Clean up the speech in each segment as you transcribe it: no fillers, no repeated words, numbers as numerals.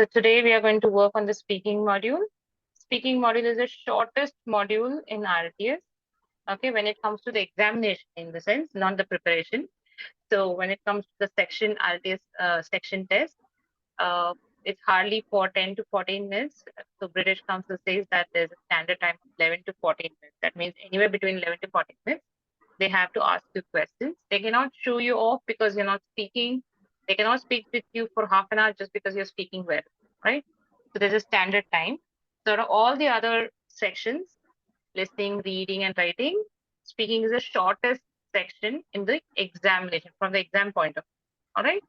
So today we are going to work on the speaking module. Speaking module is the shortest module in RTS. Okay, when it comes to the examination in the sense, not the preparation. So when it comes to the section RTS section test, uh, it's hardly for 10 to 14 minutes. So British Council says that there's a standard time of 11 to 14 minutes. That means anywhere between 11 to 14 minutes, they have to ask you questions. They cannot show you off because you're not speaking. They cannot speak with you for half an hour just because you're speaking well, right? So there's a standard time. So all the other sections, listening, reading, and writing, speaking is the shortest section in the examination from the exam point of view. All right.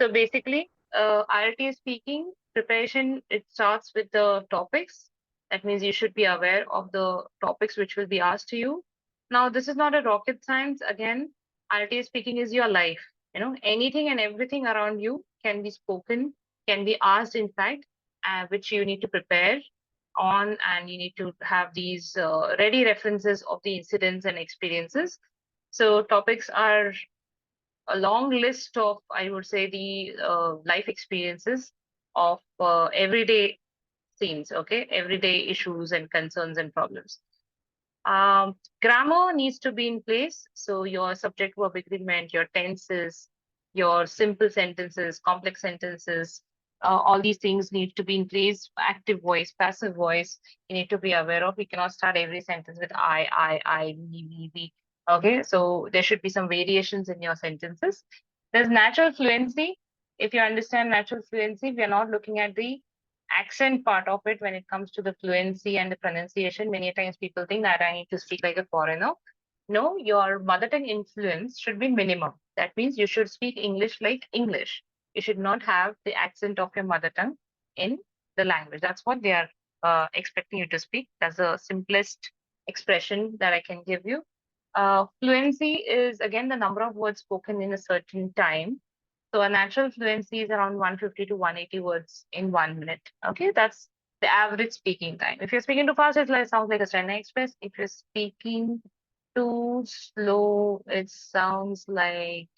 So basically, IRT speaking preparation, it starts with the topics. That means you should be aware of the topics which will be asked to you. Now, this is not a rocket science. Again, IRT speaking is your life. You know, anything and everything around you can be spoken, can be asked, in fact, which you need to prepare on, and you need to have these ready references of the incidents and experiences. So topics are a long list of, I would say, the life experiences of everyday scenes, okay, everyday issues and concerns and problems. Grammar needs to be in place. So your subject verb agreement, your tenses, your simple sentences, complex sentences, all these things need to be in place. Active voice, passive voice, you need to be aware of. You cannot start every sentence with I, me, we. Okay, so there should be some variations in your sentences. There's natural fluency. If you understand natural fluency, we are not looking at the accent part of it when it comes to the fluency and the pronunciation. Many times people think that I need to speak like a foreigner. No, your mother tongue influence should be minimum. That means you should speak English like English. You should not have the accent of your mother tongue in the language. That's what they are expecting you to speak. That's the simplest expression that I can give you. Fluency is again the number of words spoken in a certain time. So a natural fluency is around 150 to 180 words in 1 minute. Okay, that's the average speaking time. If you're speaking too fast, it sounds like a Chennai Express. If you're speaking too slow, it sounds like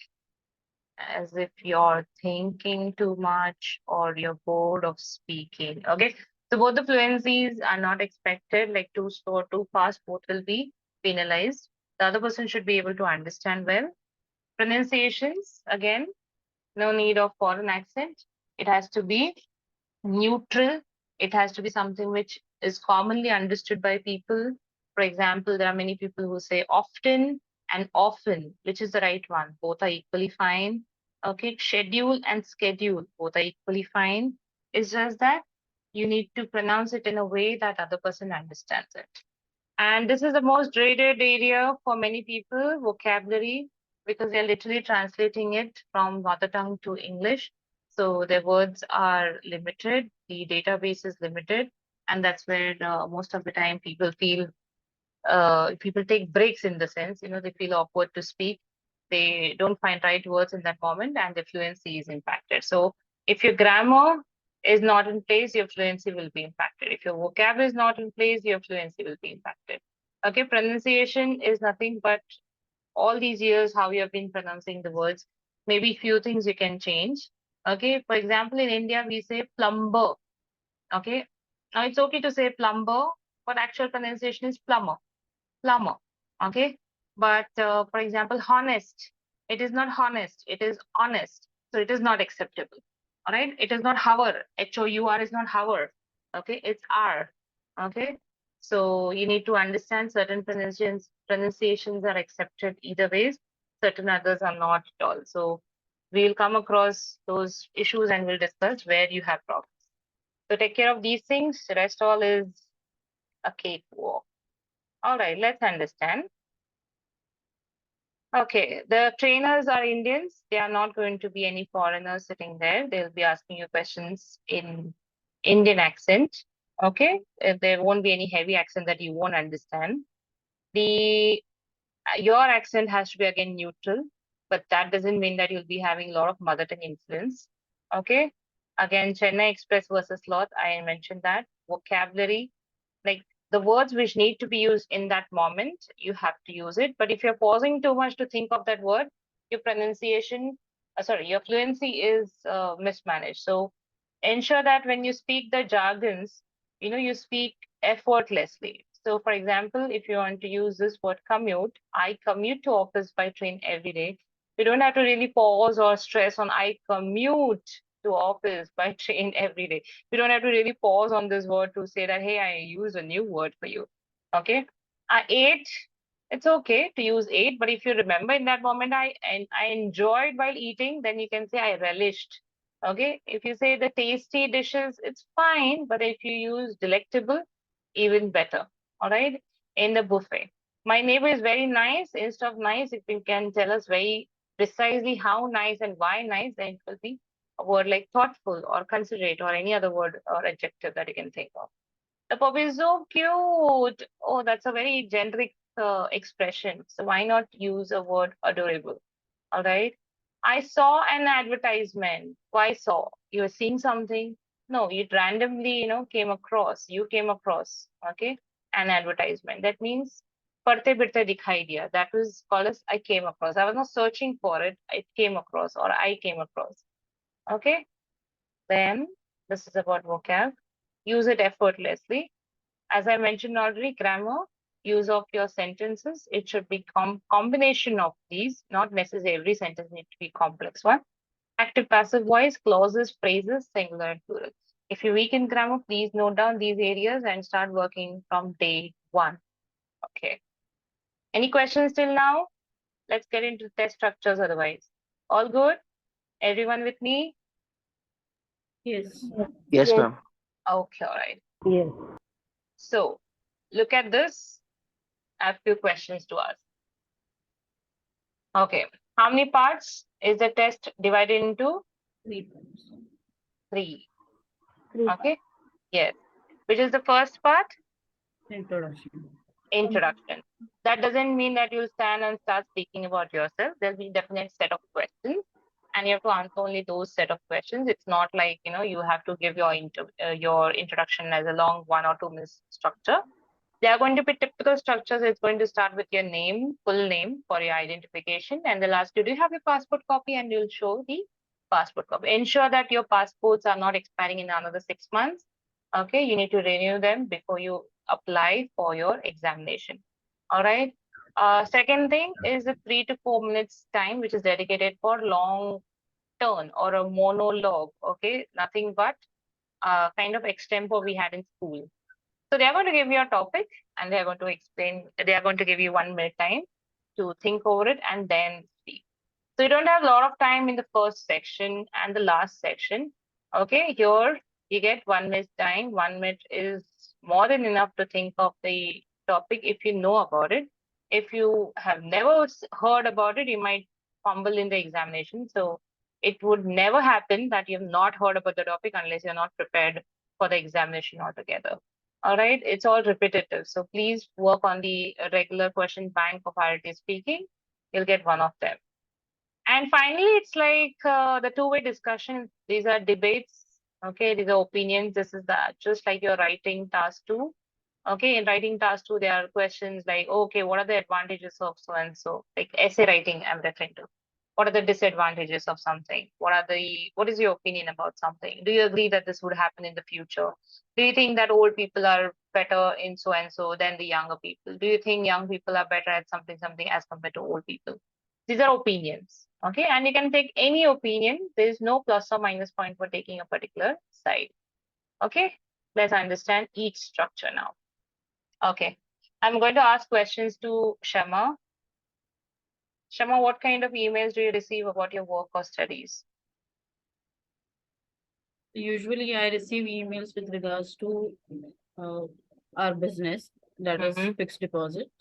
as if you're thinking too much or you're bored of speaking. Okay, so both the fluencies are not expected, like too slow or too fast, both will be penalized. The other person should be able to understand well. Pronunciations, again, no need of foreign accent. It has to be neutral. It has to be something which is commonly understood by people. For example, there are many people who say often and often, which is the right one. Both are equally fine. Okay, schedule and schedule, both are equally fine. It's just that you need to pronounce it in a way that other person understands it. And this is the most dreaded area for many people, vocabulary, because they're literally translating it from mother tongue to English. So their words are limited, the database is limited, and that's where most of the time people take breaks in the sense, you know, they feel awkward to speak. They don't find right words in that moment, and the fluency is impacted. So if your grammar is not in place, your fluency will be impacted. If your vocabulary is not in place, your fluency will be impacted. Okay, pronunciation is nothing but all these years how you have been pronouncing the words. Maybe few things you can change. Okay, for example, in India we say plumber. Okay, now it's okay to say plumber, but actual pronunciation is plumber. Plumber. Okay, but for example, honest. It is not honest. It is honest. So it is not acceptable. All right. It is not hour. Hour is not hour. Okay, it's R. Okay. So you need to understand certain pronunciations are accepted either ways, certain others are not at all. So we'll come across those issues and we'll discuss where you have problems. So take care of these things. The rest all is a cakewalk. All right, let's understand. Okay, the trainers are Indians. They are not going to be any foreigners sitting there. They'll be asking you questions in Indian accent. Okay, there won't be any heavy accent that you won't understand. The your accent has to be again neutral, but that doesn't mean that you'll be having a lot of mother tongue influence. Okay, again, Chennai Express versus Sloth. I mentioned that vocabulary, like the words which need to be used in that moment, you have to use it. But if you're pausing too much to think of that word, your pronunciation, your fluency is mismanaged. So ensure that when you speak the jargons, you speak effortlessly. So, for example, if you want to use this word commute, I commute to office by train every day. You don't have to really pause or stress on I commute to office by train every day. You don't have to really pause on this word to say that, hey, I use a new word for you. Okay. I ate, it's okay to use ate, but if you remember in that moment, I enjoyed while eating, then you can say I relished. Okay. If you say the tasty dishes, it's fine, but if you use delectable, even better. All right. In the buffet. My neighbor is very nice. Instead of nice, if you can tell us very precisely how nice and why nice, then it will be a word like thoughtful or considerate or any other word or adjective that you can think of. The puppy is so cute. Oh, that's a very generic expression. So why not use a word adorable? All right. I saw an advertisement. Why saw? You were seeing something? No, it randomly, came across. You came across, okay, an advertisement. That means पढ़ते बिढ़ते दिखाई दिया. That was called as I came across. I was not searching for it. It came across or I came across. Okay. Then this is about vocab. Use it effortlessly. As I mentioned already, grammar, use of your sentences. It should be combination of these, not necessarily every sentence need to be complex one. Active passive voice, clauses, phrases, singular and plural. If you're weak in grammar, please note down these areas and start working from day one. Okay. Any questions till now? Let's get into test structures otherwise. All good? Everyone with me? Yes. Yes, ma'am. Okay, all right. Yes. So look at this. I have few questions to ask. Okay. How many parts is the test divided into? 3 points. Three. Three. Okay. Yes. Which is the first part? Introduction. Introduction. That doesn't mean that you'll stand and start speaking about yourself. There'll be definite set of questions, and you have to answer only those set of questions. It's not like you have to give your introduction as a long 1 or 2 minute structure. There are going to be typical structures. It's going to start with your name, full name for your identification, and they'll ask you, do you have your passport copy? And you'll show the passport copy. Ensure that your passports are not expiring in another 6 months. Okay, you need to renew them before you apply for your examination. All right. Second thing is the 3 to 4 minutes time, which is dedicated for long turn or a monologue. Okay, nothing but kind of extempo we had in school. So they are going to give you a topic and they are going to explain, they are going to give you 1 minute time to think over it and then speak. So you don't have a lot of time in the first section and the last section. Okay, here you get 1 minute time. 1 minute is more than enough to think of the topic if you know about it. If you have never heard about it, you might fumble in the examination. So it would never happen that you have not heard about the topic unless you're not prepared for the examination altogether. All right, it's all repetitive. So please work on the regular question bank of IRT speaking. You'll get one of them. And finally, it's like the two-way discussion. These are debates. Okay, these are opinions. This is just like your writing task two. Okay, in writing task two, there are questions like, okay, what are the advantages of so and so? Like essay writing, I'm referring to. What are the disadvantages of something? What is your opinion about something? Do you agree that this would happen in the future? Do you think that old people are better in so and so than the younger people? Do you think young people are better at something as compared to old people? These are opinions. Okay, and you can take any opinion. There is no plus or minus point for taking a particular side. Okay, let's understand each structure now. Okay, I'm going to ask questions to Shama. Shama, what kind of emails do you receive about your work or studies? Usually, I receive emails with regards to uh, our business, that is Mm-hmm. fixed deposit,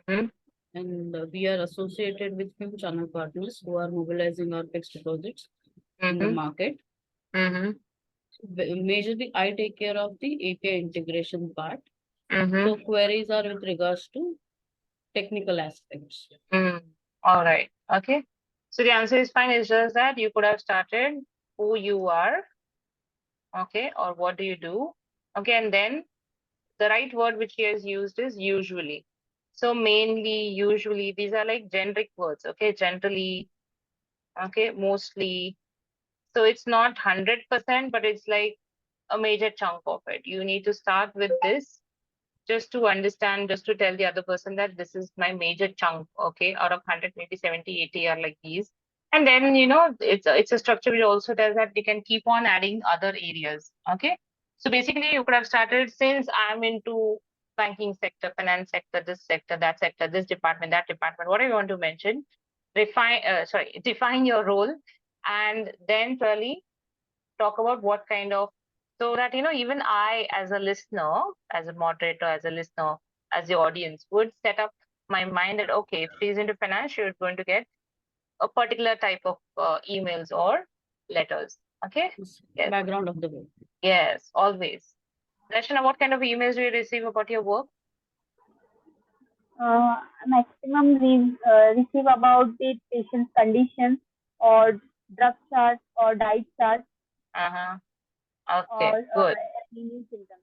Mm-hmm. and we are associated with few channel partners who are mobilizing our fixed deposits in the Mm-hmm. market. Mm-hmm. Majorly, I take care of the API integration part. Mm-hmm. So queries are with regards to technical aspects. Mm. All right. Okay. So the answer is fine. It's just that you could have started who you are, okay, or what do you do, okay, and then the right word which he has used is usually. So mainly, usually, these are like generic words, okay, generally, okay, mostly, So it's not 100%, but it's like a major chunk of it. You need to start with this just to understand, just to tell the other person that this is my major chunk, okay, out of 100, maybe 70, 80 are like these. And then, it's a structure which also does that you can keep on adding other areas, okay? So basically, you could have started since I'm into banking sector, finance sector, this sector, that sector, this department, that department, whatever you want to mention, define your role, and then really talk about what kind of, so that even I as a listener, as a moderator, as a listener, as the audience would set up my mind that okay, if she's into finance, she's going to get a particular type of emails or letters. Okay. Yes, Yes. background of the work. Yes, always. Darshana, what kind of emails do you receive about your work? Maximum receive about the patient's condition or drug chart or diet chart Uh-huh. or Okay, good. any new symptoms.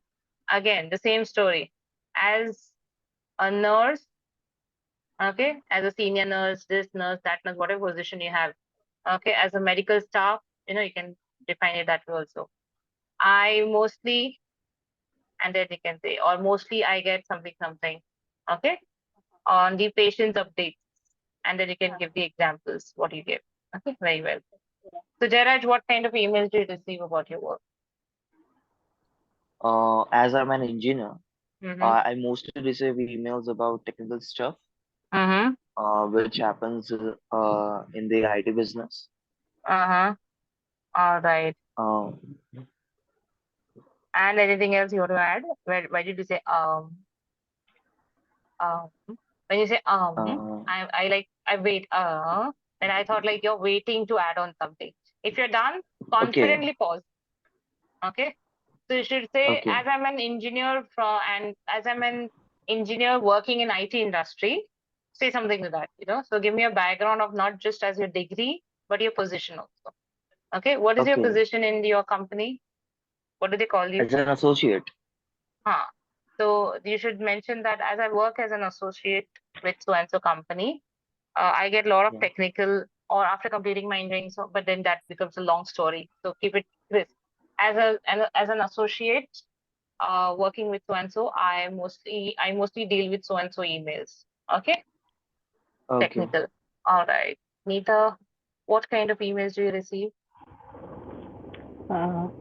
Again, the same story. As a nurse, okay, as a senior nurse, this nurse, that nurse, whatever position you have, okay, as a medical staff, you can define it that way also. I mostly, and then you can say, or mostly I get something, okay, on the patient's updates, and then you can give the examples, what you give. Okay, very well. So, Jairaj, what kind of emails do you receive about your work? As I'm an engineer, Mm-hmm. I mostly receive emails about technical stuff, Mm-hmm. which happens in the IT business. Uh-huh. All right. Um, And anything else you want to add? Why did you say um? When you say uh, I wait then I thought like you're waiting to add on something. If you're done, okay, confidently pause. Okay. So you should say, okay, as I'm an engineer and as I'm an engineer working in IT industry, say something to that. So give me a background of not just as your degree, but your position also. Okay. What is your okay. position in your company? What do they call you? As an associate, Huh. So you should mention that as I work as an associate with so and so company, I get a lot of yeah, technical or after completing my engineering, so but then that becomes a long story. So keep it crisp. As an associate, working with so and so, I mostly deal with so and so emails. Okay, okay. technical. All right, Neeta, what kind of emails do you receive?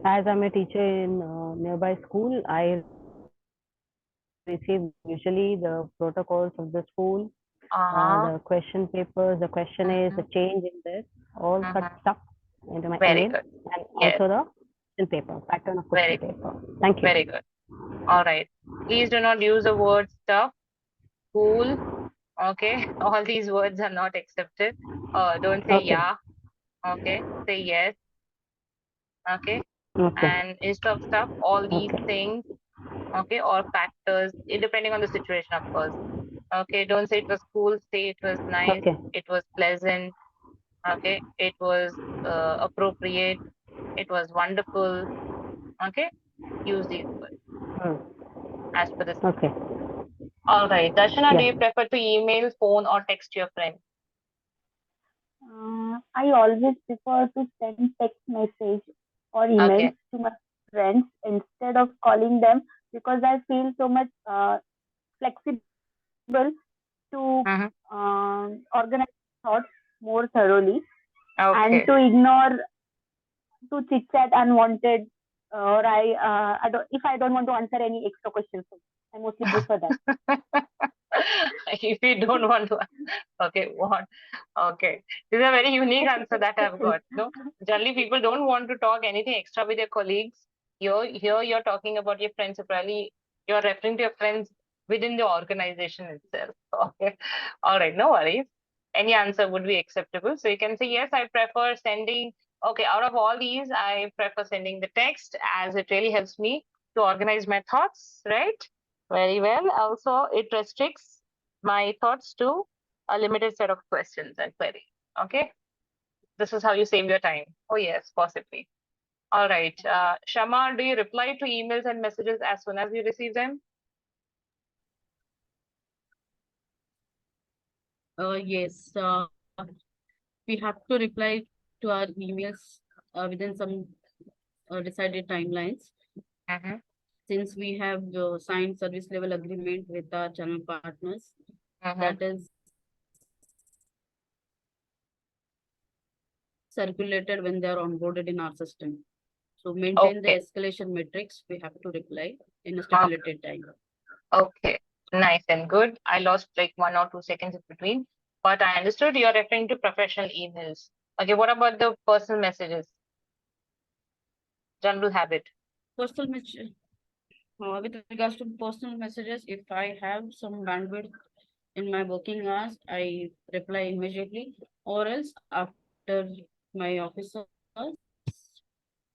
As I'm a teacher in nearby school, I receive usually the protocols of the school, the question Uh-huh. papers, the questionnaires, the change in Mm-hmm. this, all such stuff Mm-hmm. into my email, Very good. and also Yes, the question paper, pattern of question very paper. Thank you. very good. All right. Please do not use the word stuff, cool. Okay, all these words are not accepted. Don't say Okay, yeah. Okay, say yes. Okay, okay, and instead of stuff, all these okay, things. Okay, or factors, depending on the situation, of course. Okay, don't say it was cool. Say it was nice. okay. It was pleasant. Okay, it was appropriate. It was wonderful. Okay, use these words Hmm. as per the Okay, situation. All right, Darshana, do yeah. you prefer to email, phone, or text your friend? I always prefer to send text message or emails Okay. to my friends instead of calling them because I feel so much flexible to Mm-hmm. organize thoughts more thoroughly and Okay. to ignore to chit chat unwanted or I don't if I don't want to answer any extra questions. I mostly prefer that. If you don't want to, okay, what? Okay, this is a very unique answer that I've Questions. got. No, generally people don't want to talk anything extra with their colleagues. Here you're talking about your friends. So probably you're referring to your friends within the organization itself. Okay, all right, no worries. Any answer would be acceptable. So you can say yes. I prefer sending. Okay, out of all these, I prefer sending the text as it really helps me to organize my thoughts. Right. Very well. Also, it restricts my thoughts to a limited set of questions and queries. Okay. This is how you save your time. Oh, yes, possibly. All right. Shama, do you reply to emails and messages as soon as you receive them? Yes, we have to reply to our emails within some decided timelines. Mhm. Since we have signed service level agreement with our channel partners, Mhm. that is circulated when they are onboarded in our system. So maintain the Okay. escalation metrics. We have to reply in a Okay. stipulated time. Okay. Nice and good. I lost like 1 or 2 seconds in between, but I understood you're referring to professional emails. Okay. What about the personal messages? General habit. Personal message. With regards to personal messages, if I have some bandwidth in my working hours, I reply immediately, or else after my office hours,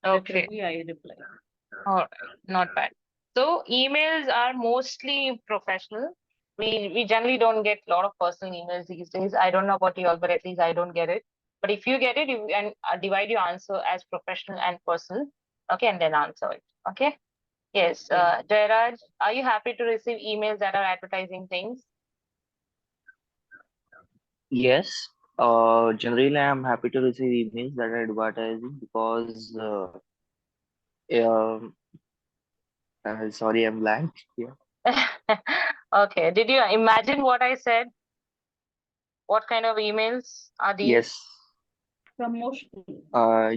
Okay. preferably I reply. All right. Not bad. So emails are mostly professional. We generally don't get a lot of personal emails these days. I don't know about you all, but at least I don't get it. But if you get it, you and divide your answer as professional and personal. Okay, and then answer it. Okay. Yes. Jairaj, are you happy to receive emails that are advertising things? Yes. Generally, I'm happy to receive emails that are advertising because um, sorry, I'm blank. Yeah. Okay. Did you imagine what I said? What kind of emails are these? Yes. Promotion.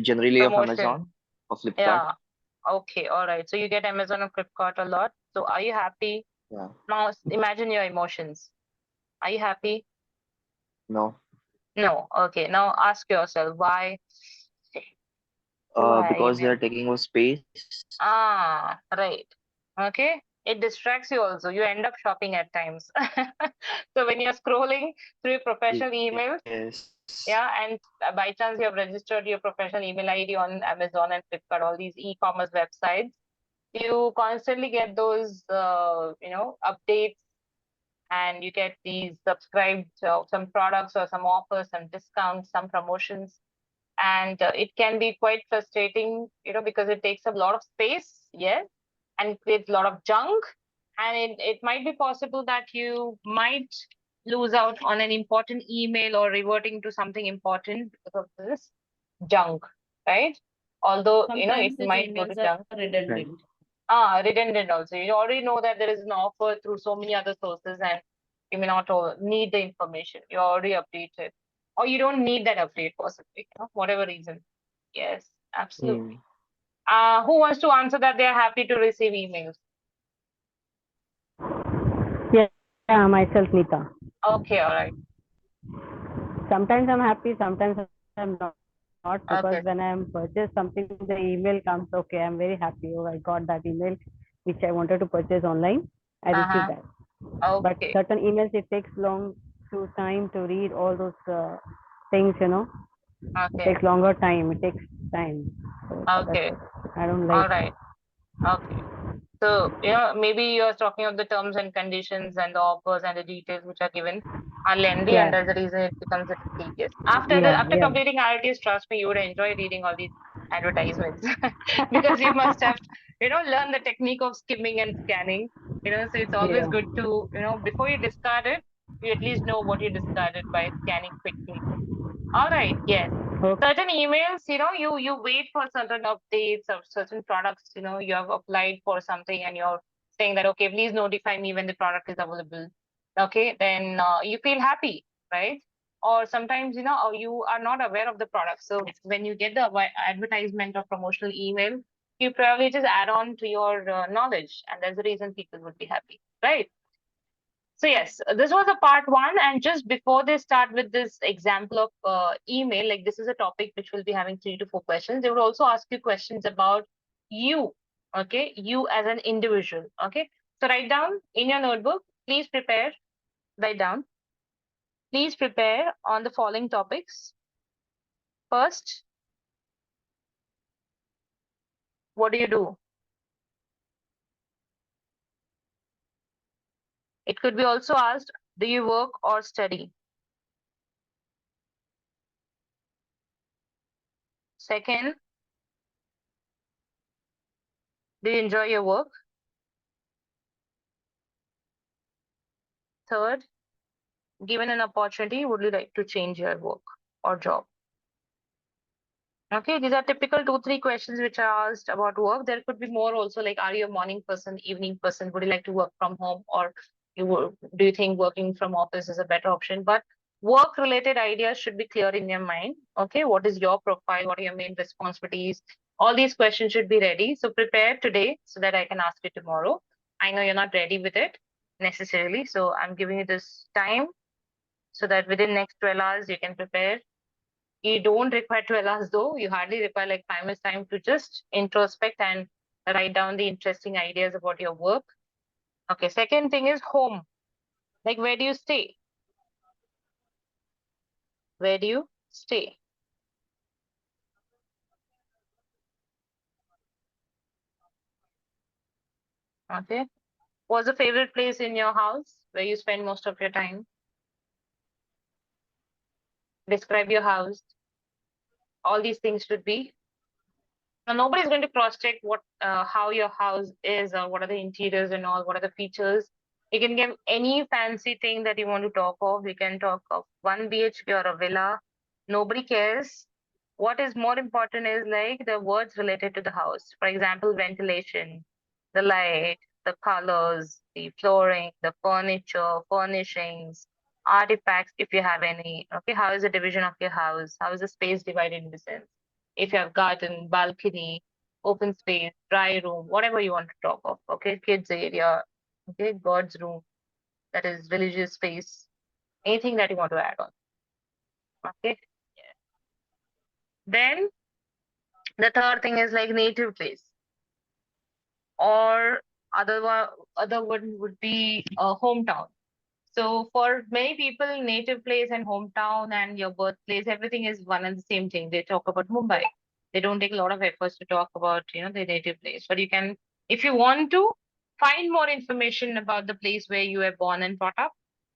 Generally of Promotion. Amazon or Flipkart. Yeah. Okay. All right. So you get Amazon and Flipkart a lot. So are you happy? Yeah. Now imagine your emotions. Are you happy? No. No. Okay. Now ask yourself why. Why Because they email? are taking up space. Ah, right. Okay. It distracts you also. You end up shopping at times. So when you're scrolling through your professional emails, Yes. yeah, and by chance you have registered your professional email ID on Amazon and Flipkart, all these e-commerce websites, you constantly get those, updates, and you get these subscribed some products or some offers, some discounts, some promotions, and it can be quite frustrating, because it takes a lot of space, yes, and creates a lot of junk, and it might be possible that you might lose out on an important email or reverting to something important because of this junk, right? Although, it Sometimes these might go emails to are junk. Right. redundant. Redundant also. You already know that there is an offer through so many other sources, and you may not need the information. You're already updated, or you don't need that update possibly, whatever reason. Yes, absolutely. Hmm. Who wants to answer that they are happy to receive emails? Yeah, myself, Nita. Okay, all right. Sometimes I'm happy, sometimes I'm not because Okay. when I'm purchased something, the email comes. Okay, I'm very happy. Oh, I got that email which I wanted to purchase online. I received Uh-huh. that. But Okay. certain emails, it takes long to time to read all those things. It Okay. takes longer time. It takes time. So that's Okay. it. I don't All like. right. Okay. So, maybe you're talking of the terms and conditions and the offers and the details which are given are lengthy, and Yeah, that's the reason it becomes a little tedious. After yeah, after yeah. completing IELTS, trust me, you would enjoy reading all these advertisements because you must have, learned the technique of skimming and scanning. So it's always Yeah. good to, before you discard it, you at least know what you discarded by scanning quickly. All right, yes. Okay. Certain emails, you wait for certain updates of certain products, you have applied for something and you're saying that, okay, please notify me when the product is available. Okay, then you feel happy, right? Or sometimes, you are not aware of the product. So when you get the advertisement or promotional email, you probably just add on to your knowledge, and that's the reason people would be happy, right? So yes, this was a part one. And just before they start with this example of email, like this is a topic which will be having 3 to 4 questions. They would also ask you questions about you, okay? You as an individual, okay? So write down in your notebook, please prepare, write down, please prepare on the following topics. First, what do you do? It could be also asked, do you work or study? Second, do you enjoy your work? Third, given an opportunity, would you like to change your work or job? Okay, these are typical 2, 3 questions which are asked about work. There could be more also, like, are you a morning person, evening person? Would you like to work from home, or do you think working from office is a better option? But work-related ideas should be clear in your mind. Okay, what is your profile? What are your main responsibilities? All these questions should be ready. So prepare today so that I can ask you tomorrow. I know you're not ready with it necessarily, so I'm giving you this time so that within next 12 hours you can prepare. You don't require 12 hours though. You hardly require like 5 minutes time to just introspect and write down the interesting ideas about your work. Okay, second thing is home. Like, where do you stay? Where do you stay? Okay. What's the favorite place in your house where you spend most of your time? Describe your house. All these things should be. Now, nobody's going to cross-check how your house is, or what are the interiors and all, what are the features. You can give any fancy thing that you want to talk of. You can talk of 1 BHK or a villa. Nobody cares. What is more important is like the words related to the house. For example, ventilation, the light, the colors, the flooring, the furniture, furnishings, artifacts, if you have any. Okay, how is the division of your house? How is the space divided into sense? If you have garden, balcony, open space, dry room, whatever you want to talk of. Okay, kids area, okay, God's room, that is religious space, anything that you want to add on. Okay. Then the third thing is like native place, or other one would be a hometown. So for many people, native place and hometown and your birthplace, everything is one and the same thing. They talk about Mumbai. They don't take a lot of efforts to talk about, their native place. But you can, if you want to find more information about the place where you were born and brought up,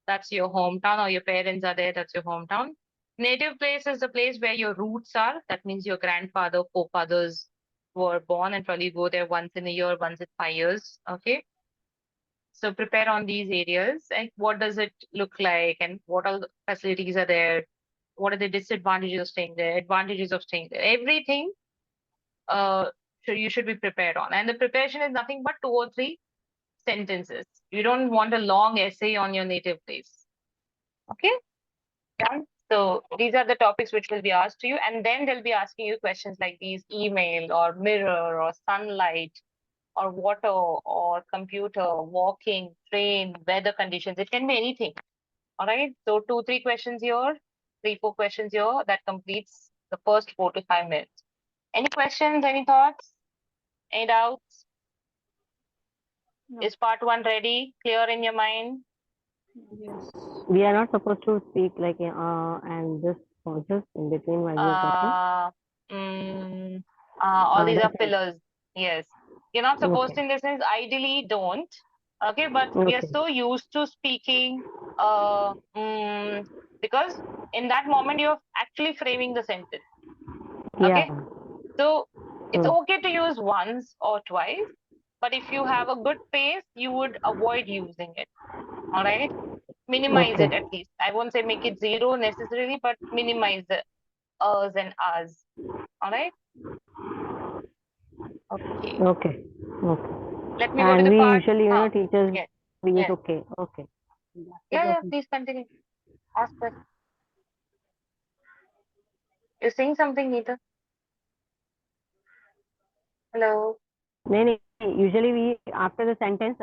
that's your hometown, or your parents are there, that's your hometown. Native place is the place where your roots are. That means your grandfather, forefathers were born, and probably go there once in a year, once in 5 years. Okay. So prepare on these areas, like what does it look like and what all the facilities are there? What are the disadvantages of staying there, advantages of staying there? Everything so you should be prepared on. And the preparation is nothing but 2 or 3 sentences. You don't want a long essay on your native place. Okay? Yeah. So these are the topics which will be asked to you, and then they'll be asking you questions like these: email or mirror or sunlight or water or computer, walking, train, weather conditions. It can be anything. All right. So 2, 3 questions here, 3, 4 questions here. That completes the first 4 to 5 minutes. Any questions? Any thoughts? Any doubts? No. Is part 1 ready? Clear in your mind? Yes. We are not supposed to speak like and just pauses in between while we are talking. All these are That's fillers. Yes. You're not supposed to, okay. in the sense, ideally don't. Okay, but we are Okay. so used to speaking because in that moment you're actually framing the sentence. Okay. Yeah. So it's Mm. okay to use once or twice, but if you have a good pace, you would avoid using it. All right. Minimize Okay. it at least. I won't say make it 0 necessarily, but minimize the us and us. All right. Okay. Okay. Okay. Let me go to And the we part. usually, teachers, Yes, we use yes. okay. Okay. Yeah, please continue. Ask questions. You're saying something, Neeta? Hello. No, no. Usually we after the sentence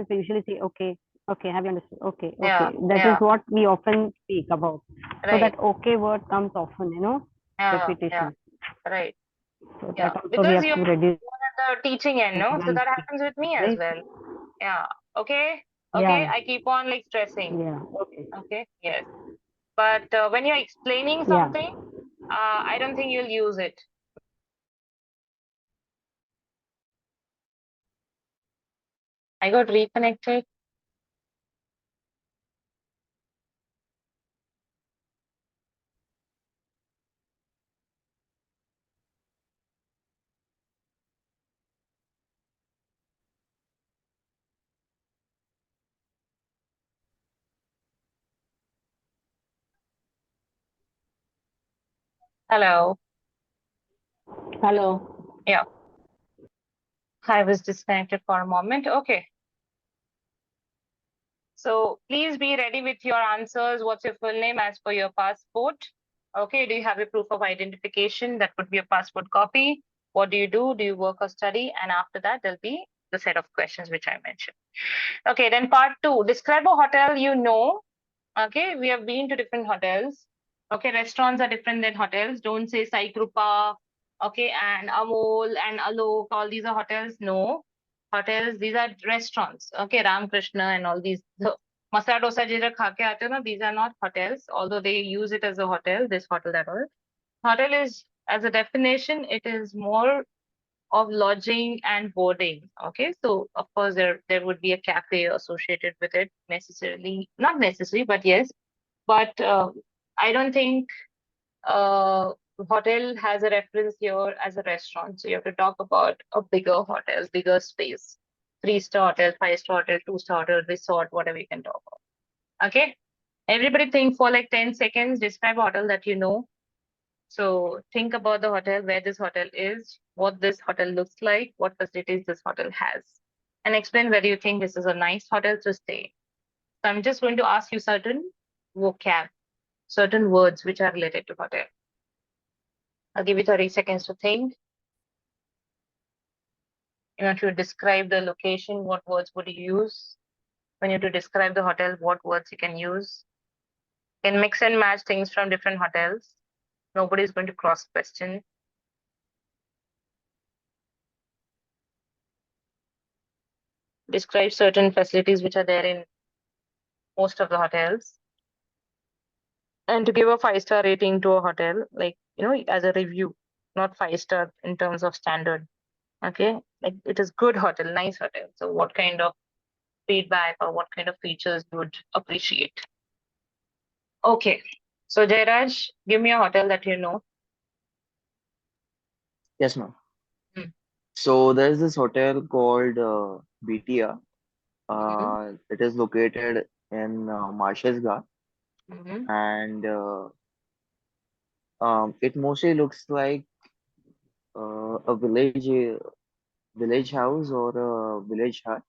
we usually say okay, okay. Have you understood? Okay, Yeah, okay. That is yeah, what we often speak about. So right. that okay word comes often, Yeah, repetition. right. So Yeah, that also we because have you're to reduce at the teaching end, no? So once, that happens with me as right? well. Yeah. Okay. Okay. Yeah, I keep on like stressing. yeah. Okay. Okay. Yes. But when you're explaining Yeah. something, I don't think you'll use it. I got reconnected. Hello. Hello. Yeah, I was disconnected for a moment. Okay. So please be ready with your answers. What's your full name as per your passport? Okay. Do you have a proof of identification? That would be a passport copy. What do you do? Do you work or study? And after that, there'll be the set of questions which I mentioned. Okay. Then part 2, describe a hotel you know. Okay. We have been to different hotels. Okay. Restaurants are different than hotels. Don't say Sai Krupa. Okay. And Amol and Alok. All these are hotels. No. Hotels, these are restaurants. Okay. Ram Krishna and all these. The masala dosa jera kha ke aate ho na, these are not hotels, although they use it as a hotel, this hotel, that all. Hotel is, as a definition, it is more of lodging and boarding. Okay. So of course there would be a cafe associated with it, necessarily, not necessary, but yes. But I don't think uh, hotel has a reference here as a restaurant. So you have to talk about a bigger hotel, bigger space, 3-star hotel, 5-star hotel, 2-star hotel, resort, whatever you can talk about. Okay. Everybody think for like 10 seconds, describe a hotel that you know. So think about the hotel, where this hotel is, what this hotel looks like, what facilities this hotel has, and explain whether you think this is a nice hotel to stay. So I'm just going to ask you certain vocab, certain words which are related to hotel. I'll give you 30 seconds to think. You want to describe the location, what words would you use? When you have to describe the hotel, what words you can use? You can mix and match things from different hotels. Nobody's going to cross question. Describe certain facilities which are there in most of the hotels. And to give a 5-star rating to a hotel, like, as a review, not 5-star in terms of standard. Okay. Like it is good hotel, nice hotel. So what kind of feedback or what kind of features you would appreciate? Okay. So Jairaj, give me a hotel that you know. Yes, ma'am. Hmm. So there's this hotel called BTR. Mhm. It is located in Marshes Ghat, Mhm. and it mostly looks like a village house or a village hut.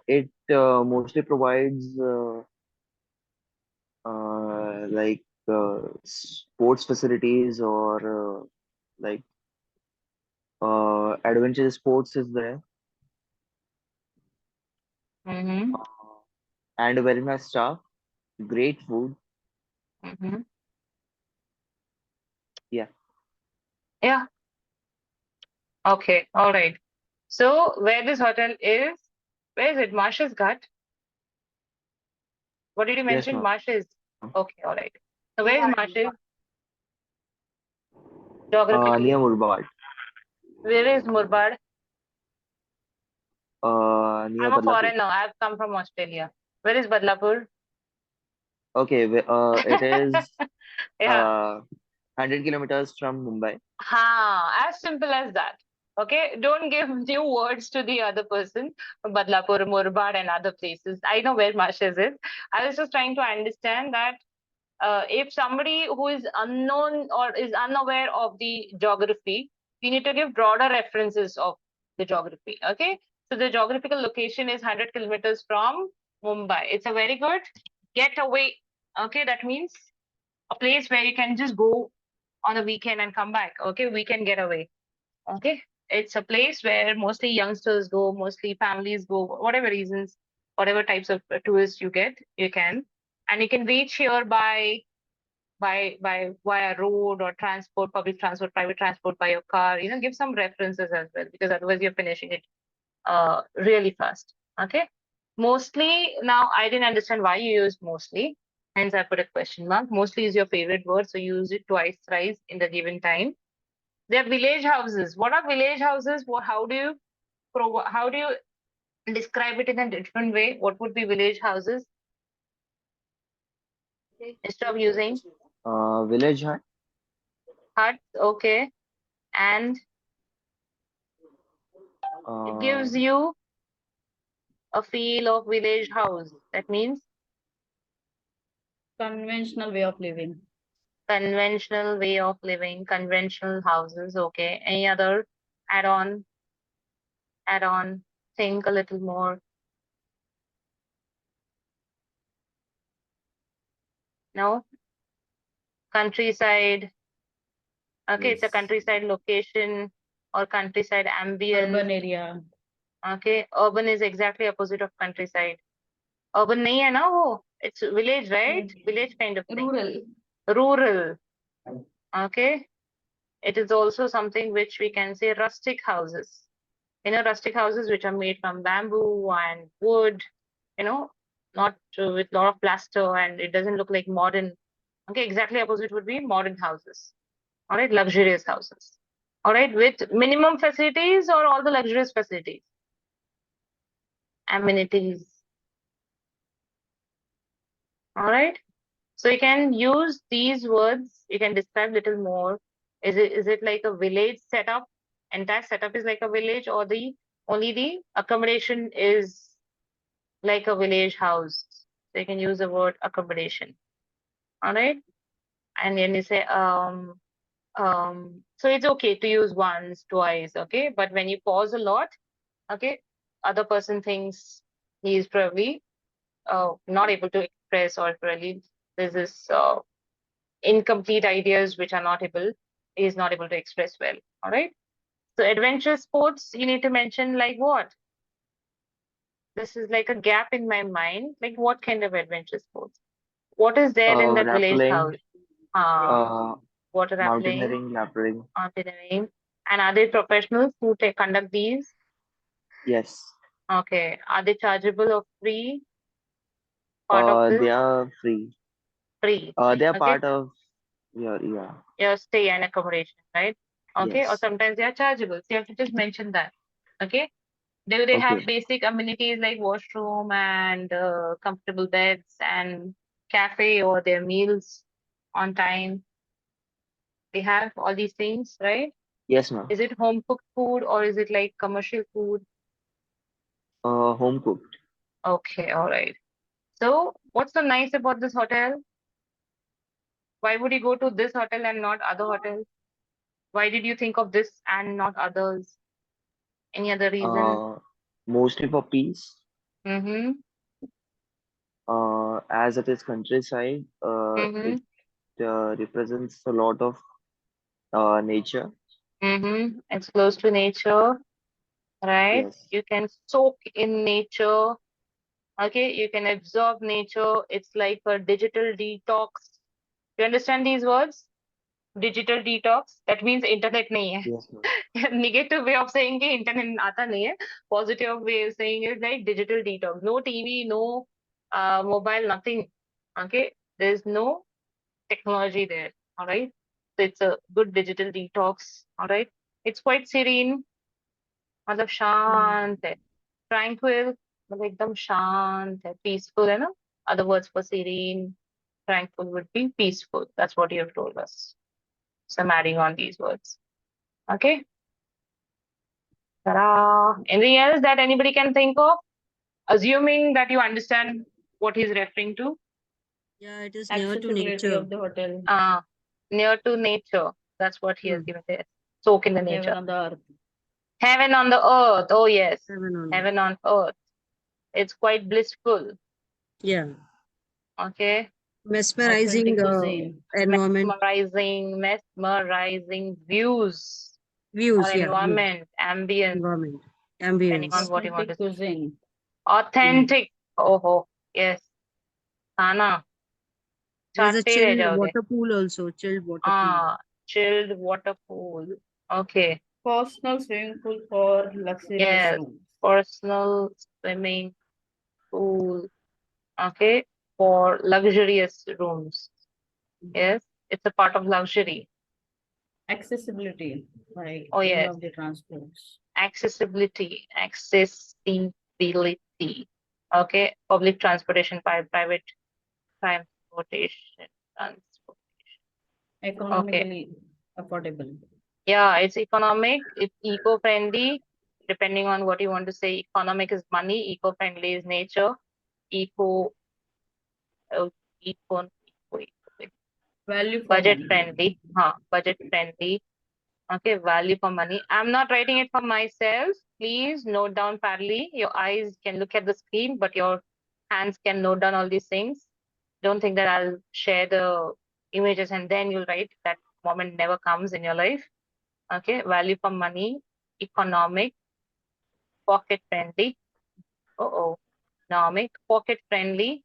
It mostly provides like sports facilities or like adventure sports is there, Mhm. uh, and a very nice staff, great food. Mhm. Yeah. Yeah. Okay. All right. So where this hotel is, where is it? Marshes Ghat. What did you Yes, mention? ma'am. Marshes. Okay. All right. So where is Marshes geographically? Near Murbad, Where is Murbad? near I'm a Badlapur. foreigner. I've come from Australia. Where is Badlapur? Okay, it is Yeah. 100 kilometers from Mumbai. Ha, as simple as that. Okay, don't give new words to the other person. Badlapur, Murbad, and other places. I know where Marshes is. I was just trying to understand that if somebody who is unknown or is unaware of the geography, you need to give broader references of the geography. Okay, so the geographical location is 100 kilometers from Mumbai. It's a very good getaway. Okay, that means a place where you can just go on a weekend and come back. Okay, weekend getaway. Okay, it's a place where mostly youngsters go, mostly families go, whatever reasons, whatever types of tourists you get, you can, and you can reach here by via road or transport, public transport, private transport, by your car. Give some references as well, because otherwise you're finishing it really fast. Okay, mostly, now I didn't understand why you used mostly, hence I put a question mark. Mostly is your favorite word, so use it twice, thrice in the given time. They're village houses. What are village houses? How do you how do you describe it in a different way? What would be village houses instead of using Village hut. huts? Okay, and it Uh, gives you a feel of village house. That means Conventional way of living. Conventional way of living, conventional houses. Okay. Any other add on? Add on. Think a little more. No? Countryside. Okay, it's a Yes. countryside location or countryside ambience. Urban area. Okay, urban is exactly opposite of countryside. Urban nahi hai na wo. It's village, right? Village kind of thing. Rural. Rural. Okay. It is also something which we can say rustic houses. Rustic houses which are made from bamboo and wood, not with lot of plaster, and it doesn't look like modern. Okay, exactly opposite would be modern houses. All right, luxurious houses. All right, with minimum facilities or all the luxurious facilities, amenities. All right. So you can use these words. You can describe little more. Is it like a village setup? Entire setup is like a village, or the only the accommodation is like a village house? So you can use the word accommodation. All right. And then you say so it's okay to use once, twice, okay? But when you pause a lot, okay, other person thinks he is probably not able to express, or probably there's this incomplete ideas which are not able, he is not able to express well. All right. So adventure sports, you need to mention like what? This is like a gap in my mind. Like what kind of adventure sports? What is there in that village Rappelling, house? Uh, uh, water rappelling, mountaineering, rappelling. mountaineering. And are they professionals who conduct these? Yes. Okay. Are they chargeable or free? Part of They this? are free. Free. They are Okay. part of your, yeah. Your stay and accommodation, right? Okay. Or Yes. sometimes they are chargeable. So you have to just mention that. Okay. Do they have Okay. basic amenities like washroom and comfortable beds and cafe, or their meals on time? They have all these things, right? Yes, ma'am. Is it home cooked food or is it like commercial food? Home cooked. Okay, all right. So, what's so nice about this hotel? Why would you go to this hotel and not other hotels? Why did you think of this and not others? Any other reason? Uh, Mostly for peace. Mm-hmm. As it is countryside, Mm-hmm. it represents a lot of nature. Mm-hmm. It's close to nature, right? Yes. You can soak in nature. Okay, you can absorb nature. It's like a digital detox. You understand these words? Digital detox. That means internet nahi hai. Yes, ma'am. Negative way of saying कि internet आता नहीं है. Positive way of saying is like digital detox. No TV, no mobile, nothing. Okay, there's no technology there. All right. So it's a good digital detox. All right. It's quite serene. मतलब शांत है. Tranquil. मतलब एकदम शांत है. Peaceful है ना? Other words for serene, tranquil would be peaceful. That's what you have told us. So I'm adding on these words. Okay. Ta-da. Anything else that anybody can think of? Assuming that you understand what he's referring to. Yeah, it is near to Accessibility nature. of the hotel. Near to nature. That's what he has Hmm. given there. Soak in the Heaven nature. on the earth. Heaven on the earth. Oh, yes. Heaven on. Heaven on earth. It's quite blissful. Yeah. Okay. Mesmerizing Authentic cuisine. environment. Mesmerizing views Views, or yeah. environment, ambience, Environment. depending on Ambience. what you want to Authentic say. cuisine. Authentic. Oh, yes. खाना There's a चाटते ही रह chilled जाओगे. water pool also, chilled water pool. Chilled water pool. Okay. Personal swimming pool for luxurious Yes. rooms. Personal swimming pool. Okay. For luxurious rooms. Yes. It's a part of luxury. Accessibility, like Oh, any yes. of the transports. Accessibility. Accessibility. Okay. Public transportation by private transportation. Economically affordable. Yeah, it's economic, it's eco-friendly, depending on what you want to say. Economic is money, eco-friendly is nature. Eco, uh, eco, eco, eco. Value for budget money. friendly. Budget friendly. Okay, value for money. I'm not writing it for myself. Please note down parallelly. Your eyes can look at the screen, but your hands can note down all these things. Don't think that I'll share the images and then you'll write. That moment never comes in your life. Okay, value for money, economic, pocket friendly. Oh, economic, pocket friendly.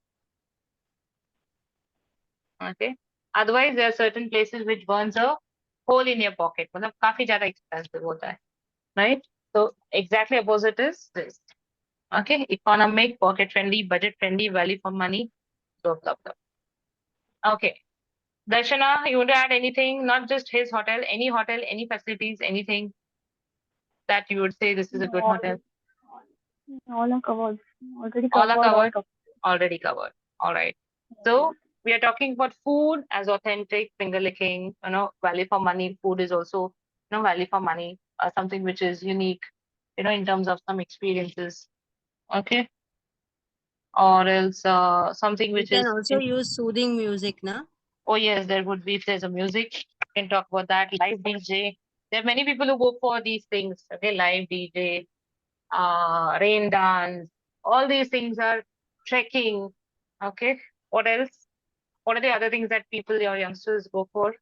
Okay. Otherwise, there are certain places which burns a hole in your pocket. मतलब काफी ज़्यादा expensive होता है, right? So exactly opposite is this. Okay, economic, pocket friendly, budget friendly, value for money. Blah, blah, blah. Okay. Darshana, you want to add anything? Not just his hotel, any facilities, anything that you would say this is a good hotel? All are covered. Already All are covered. All covered? Already covered. All right. So we are talking about food as authentic, finger licking, value for money. Food is also, value for money, something which is unique, in terms of some experiences. Okay. Or else something We which can is, also use soothing music, na? oh yes, there would be, if there's a music, we can talk about that. Live DJ. There are many people who go for these things. Okay. Live DJ, rain dance, all these things are trekking. Okay. What else? What are the other things that people, your youngsters go for?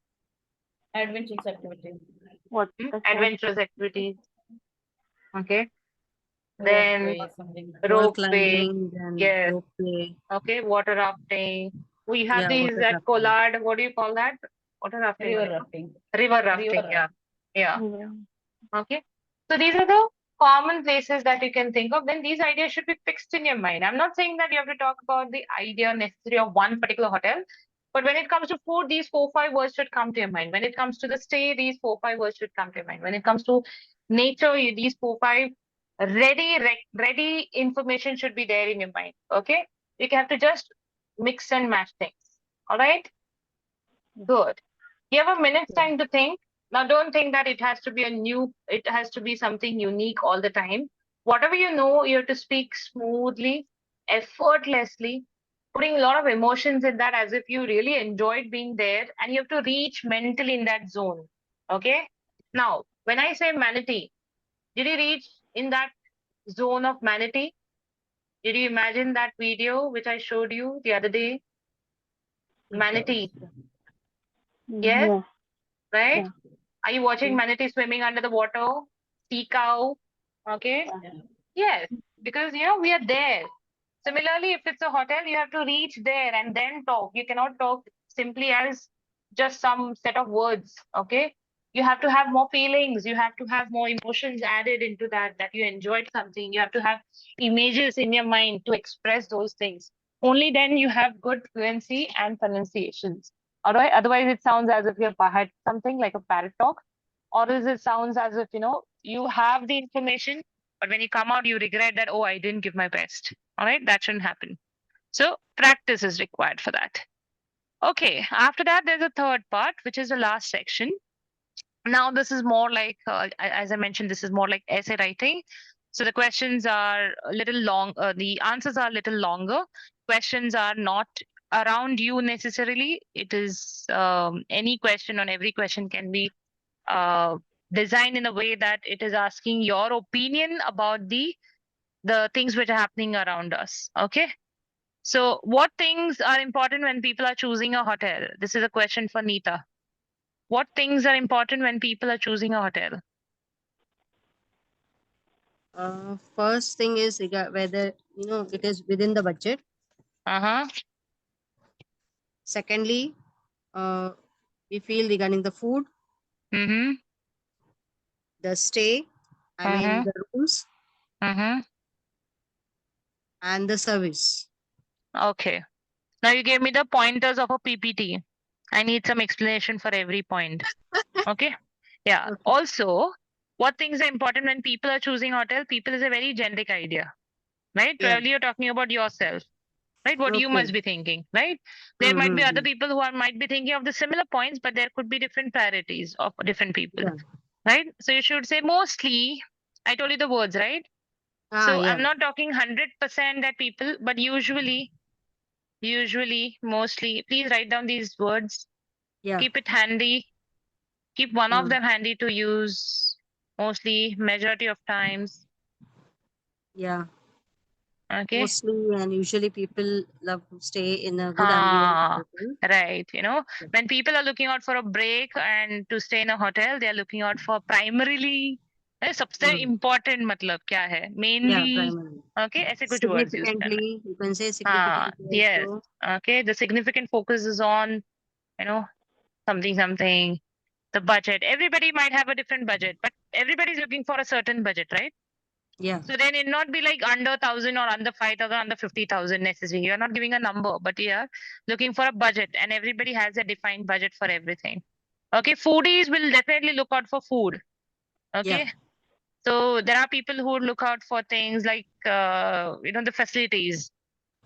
Adventurous activity. What? That's right. Adventurous activities. Okay. Rope Then way, something. Wall ropeway. climbing and Yes. rope play. Okay. Water rafting. We have Yeah, these water at rafting. Collard. What do you call that? Water rafting. River rafting. River rafting. Yeah. raft. Yeah. Yeah. Okay. So these are the common places that you can think of. Then these ideas should be fixed in your mind. I'm not saying that you have to talk about the idea necessary of one particular hotel, but when it comes to food, these 4, 5 words should come to your mind. When it comes to the stay, these 4, 5 words should come to your mind. When it comes to nature, these 4, 5 ready information should be there in your mind. Okay. You have to just mix and match things. All right. Good. You have a minute's time to think. Now, don't think that it has to be it has to be something unique all the time. Whatever you know, you have to speak smoothly, effortlessly, putting a lot of emotions in that as if you really enjoyed being there and you have to reach mentally in that zone. Okay. Now, when I say manatee, did you reach in that zone of manatee? Did you imagine that video which I showed you the other day? Manatee. Yes, Yes. right? Yeah. Are you watching manatee swimming under the water? Sea cow. Okay. Yeah. Yes, because we are there. Similarly, if it's a hotel, you have to reach there and then talk. You cannot talk simply as just some set of words. Okay. You have to have more feelings. You have to have more emotions added into that you enjoyed something. You have to have images in your mind to express those things. Only then you have good fluency and pronunciations. All right. Otherwise, it sounds as if you've had something like a parrot talk, or is it sounds as if you have the information, but when you come out, you regret that, oh, I didn't give my best. All right, that shouldn't happen. So practice is required for that. Okay, after that, there's a third part, which is the last section. Now, this is more like, as I mentioned, this is more like essay writing. So the questions are a little long, the answers are a little longer. Questions are not around you necessarily. It is any question on every question can be designed in a way that it is asking your opinion about the things which are happening around us. Okay. So, what things are important when people are choosing a hotel? This is a question for Neeta. What things are important when people are choosing a hotel? First thing is whether it is within the budget. Uh-huh. Secondly, we feel regarding the food, Mm-hmm. the stay, Uh-huh. the rooms, Uh-huh. and the service. Okay. Now you gave me the pointers of a PPT. I need some explanation for every point. Okay. Yeah. Okay. Also, what things are important when people are choosing hotel? People is a very generic idea, right? Yeah. Probably you're talking about yourself, right? What you Okay. must be thinking, right? There might be other people who might be thinking of the similar points, but there could be different priorities of different people, Yeah. right? So you should say mostly. I told you the words, right? So Yeah. I'm not talking 100% that people, but usually, mostly. Please write down these words. Yeah. Keep it handy. Keep one of Mm. them handy to use mostly majority of times. Yeah. Okay. Mostly and usually people love to stay in a good ambience. Ah, I think. right. You know, Yeah. when people are looking out for a break and to stay in a hotel, they are looking out for primarily सबसे Mm. important मतलब क्या है? Yeah, Mainly, primarily. okay, ऐसे कुछ words use करना. Significantly, you can say हाँ, significantly yes. also. Okay, the significant focus is on, you know, something, the budget. Everybody might have a different budget, but everybody's looking for a certain budget, right? Yeah. So then it not be like under 1,000 or under 5,000, under 50,000 necessary. You're not giving a number, but you're looking for a budget, and everybody has a defined budget for everything. Okay, foodies will definitely look out for food. Okay, Yeah. so there are people who would look out for things like the facilities.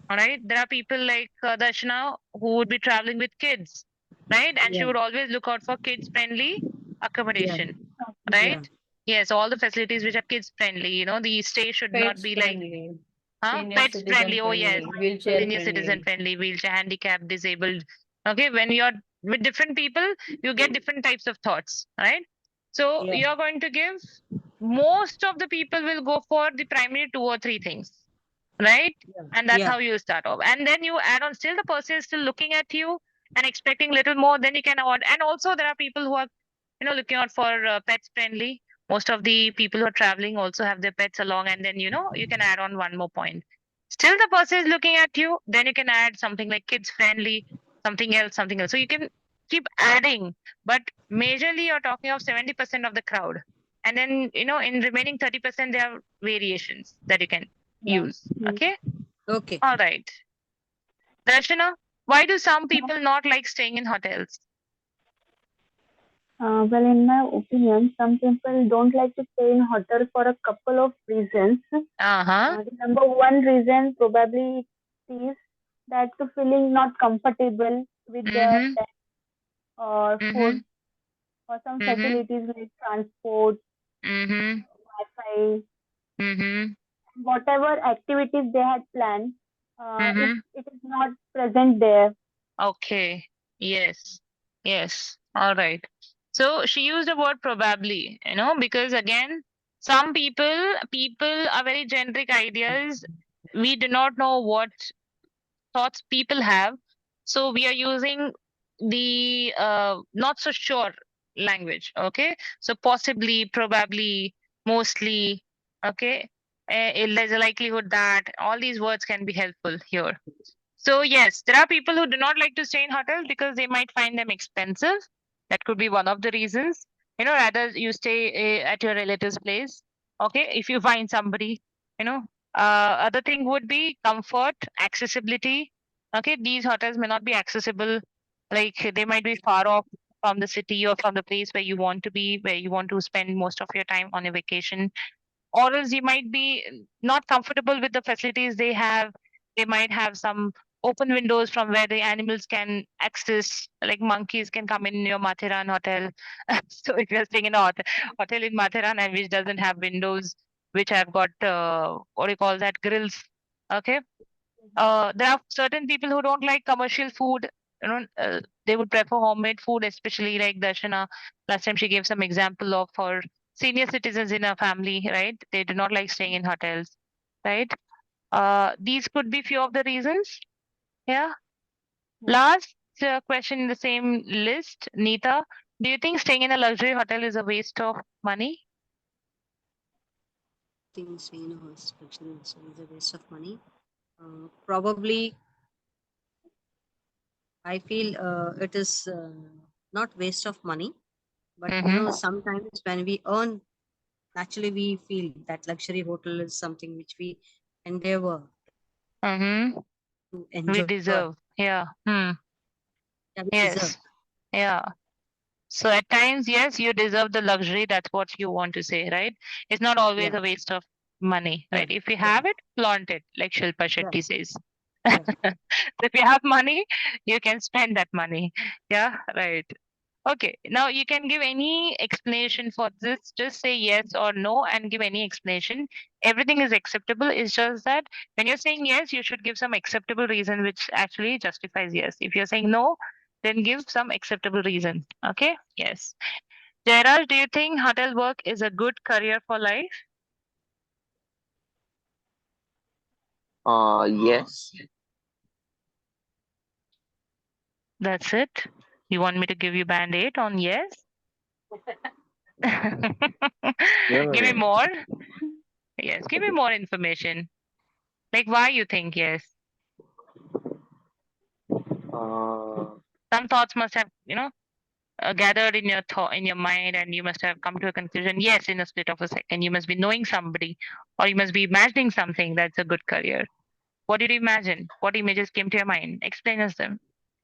All right, there are people like Darshana who would be traveling with kids, right? And she Yeah. would always look out for kids friendly Yeah. accommodation, Yeah. right? Yes, all the facilities which are kids friendly. The stay should not Pets be like friendly, huh? senior Pets friendly. citizen Oh yes, friendly, wheelchair senior citizen friendly. friendly, wheelchair, handicapped, disabled. Okay, when you're with different people, you get different types of thoughts, right? So Yeah. you're going to give most of the people will go for the primary two or three things, right? Yeah. And that's Yeah. how you start off. And then you add on, still the person is still looking at you and expecting little more, then you can add. And also there are people who are looking out for pets friendly. Most of the people who are traveling also have their pets along, and then you can add on one more point. Still the person is looking at you, then you can add something like kids friendly, something else. So you can keep adding, but majorly you're talking of 70% of the crowd. And then, in remaining 30% there are variations that you can Yeah. use. Okay. Okay. All right. Darshana, why do some people not like staying in hotels? Well, in my opinion, some people don't like to stay in hotel for a couple of reasons. Uh-huh. The number one reason probably is that the feeling not comfortable with the Mm-hmm. bed or Mm-hmm. food or some Mm-hmm. facilities like transport, Mm-hmm. Wi-Fi, Mm-hmm. whatever activities they had planned, if Mm-hmm. it is not present there. Okay. Yes. Yes. All right. So she used the word probably, because again, some people are very generic ideas. We do not know what thoughts people have. So we are using the not so sure language. Okay. So possibly, probably, mostly. Okay. There's a likelihood that all these words can be helpful here. So yes, there are people who do not like to stay in hotels because they might find them expensive. That could be one of the reasons. Rather you stay at your relative's place. Okay, if you find somebody, you know. Other thing would be comfort, accessibility. Okay, these hotels may not be accessible. Like they might be far off from the city or from the place where you want to be, where you want to spend most of your time on a vacation, or else you might be not comfortable with the facilities they have. They might have some open windows from where the animals can access, like monkeys can come in your Mathiran hotel. So if you're staying in a hotel in Mathiran and which doesn't have windows, which have got what do you call that, grills. Okay. There are certain people who don't like commercial food. They would prefer homemade food, especially like Darshana. Last time she gave some example of her senior citizens in her family, right? They do not like staying in hotels, right? These could be few of the reasons. Yeah. Last question in the same list, Neeta. Do you think staying in a luxury hotel is a waste of money? Things actually is a waste of money. Probably, I feel it is not waste of money, but Mm-hmm. sometimes when we earn, naturally we feel that luxury hotel is something which we endeavor Mm-hmm. to We enjoy. deserve. Yeah. Hmm. Yeah, we deserve. Yes. Yeah. So at times, yes, you deserve the luxury. That's what you want to say, right? It's not always Yeah, a waste of money, yeah, right? If you yeah, have it, flaunt it, like Shilpa yeah, Shetty says. yeah. If you have money, you can spend that money. Yeah, right. Okay. Now you can give any explanation for this. Just say yes or no and give any explanation. Everything is acceptable. It's just that when you're saying yes, you should give some acceptable reason which actually justifies yes. If you're saying no, Then give some acceptable reason. Okay. Yes. Jairaj, do you think hotel work is a good career for life? Yes. That's it. You want me to give you band-aid on yes? No, no, Give me no. more. Yes, give me Okay. more information. Like why you think yes? Some thoughts must have, gathered in your thought in your mind, and you must have come to a conclusion. Yes, in a split of a second, you must be knowing somebody, or you must be imagining something that's a good career. What did you imagine? What images came to your mind? Explain us them.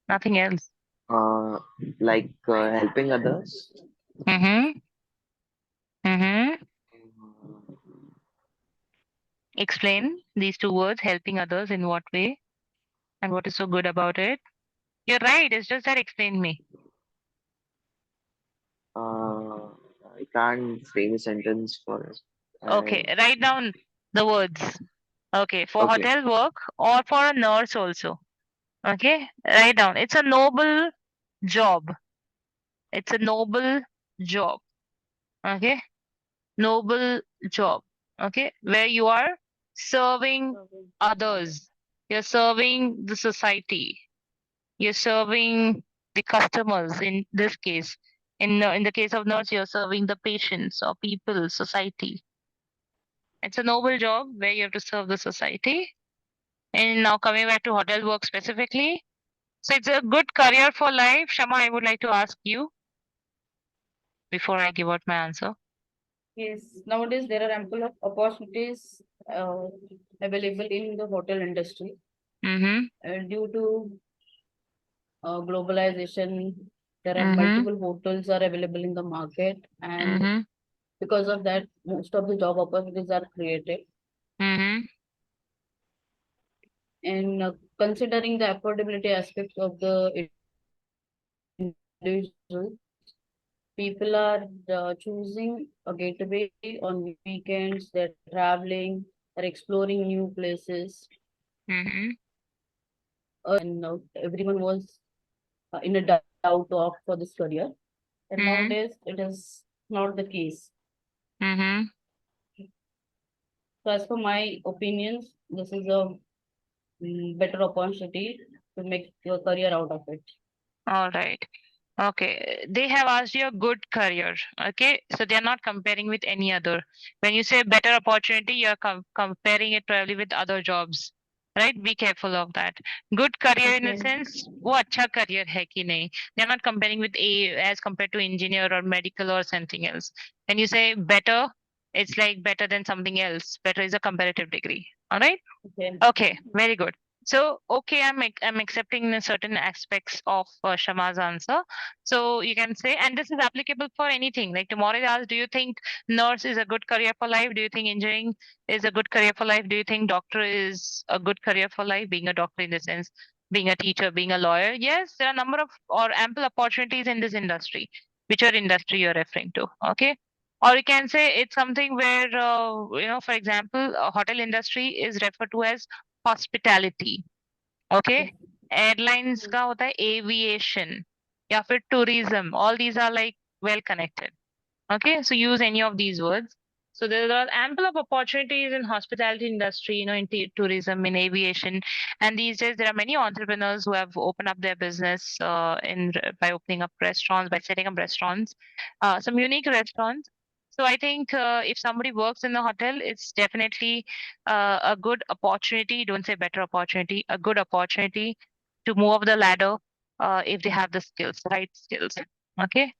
Nothing else. Uh, like helping others. Mm-hmm. Mm-hmm. Explain these two words, helping others in what way, and what is so good about it. You're right. It's just that explain me. I can't frame a sentence for it. Okay, And write down the words. Okay, for okay. hotel work or for a nurse also. Okay, write down. It's a noble job. It's a noble job. Okay, noble job. Okay, where you are serving others. You're serving the society. You're serving the customers in this case. In the case of nurse, you're serving the patients or people, society. It's a noble job where you have to serve the society. And now coming back to hotel work specifically, so it's a good career for life. Shama, I would like to ask you before I give out my answer. Yes, nowadays there are ample of opportunities available in the hotel industry Mm-hmm. due to globalization. There are Mm-hmm. multiple hotels are available in the market, and Mm-hmm. because of that, most of the job opportunities are created. Mm-hmm. And considering the affordability aspects of the individual, people are choosing a getaway on weekends. They're traveling, they're exploring new places, Mm-hmm. and everyone was in a doubt to opt for this career. And Mm-hmm. nowadays, it is not the case. Mm-hmm. So, as per my opinions, this is a better opportunity to make your career out of it. All right. Okay. They have asked you a good career. Okay. So they are not comparing with any other. When you say better opportunity, you're comparing it probably with other jobs. Right? Be careful of that. Good career in a Okay. sense, वो अच्छा career है कि नहीं? They're not comparing with a as compared to engineer or medical or something else. When you say better, it's like better than something else. Better is a comparative degree. All right. Okay. Okay, very good. So, okay, I'm accepting the certain aspects of Shama's answer. So you can say, and this is applicable for anything. Like tomorrow, they ask, do you think nurse is a good career for life? Do you think engineering is a good career for life? Do you think doctor is a good career for life? Being a doctor in the sense, being a teacher, being a lawyer. Yes, there are a number of or ample opportunities in this industry. Whichever industry you're referring to. Okay. Or you can say it's something where, for example, a hotel industry is referred to as hospitality. Okay. Airlines का होता है aviation या फिर tourism. All these are like well connected. Okay, so use any of these words. So there are ample of opportunities in hospitality industry, in tourism, in aviation, and these days there are many entrepreneurs who have opened up their business by opening up restaurants, by setting up restaurants, some unique restaurants. So I think if somebody works in the hotel, it's definitely a good opportunity. Don't say better opportunity, a good opportunity to move up the ladder if they have the skills, right skills. Okay,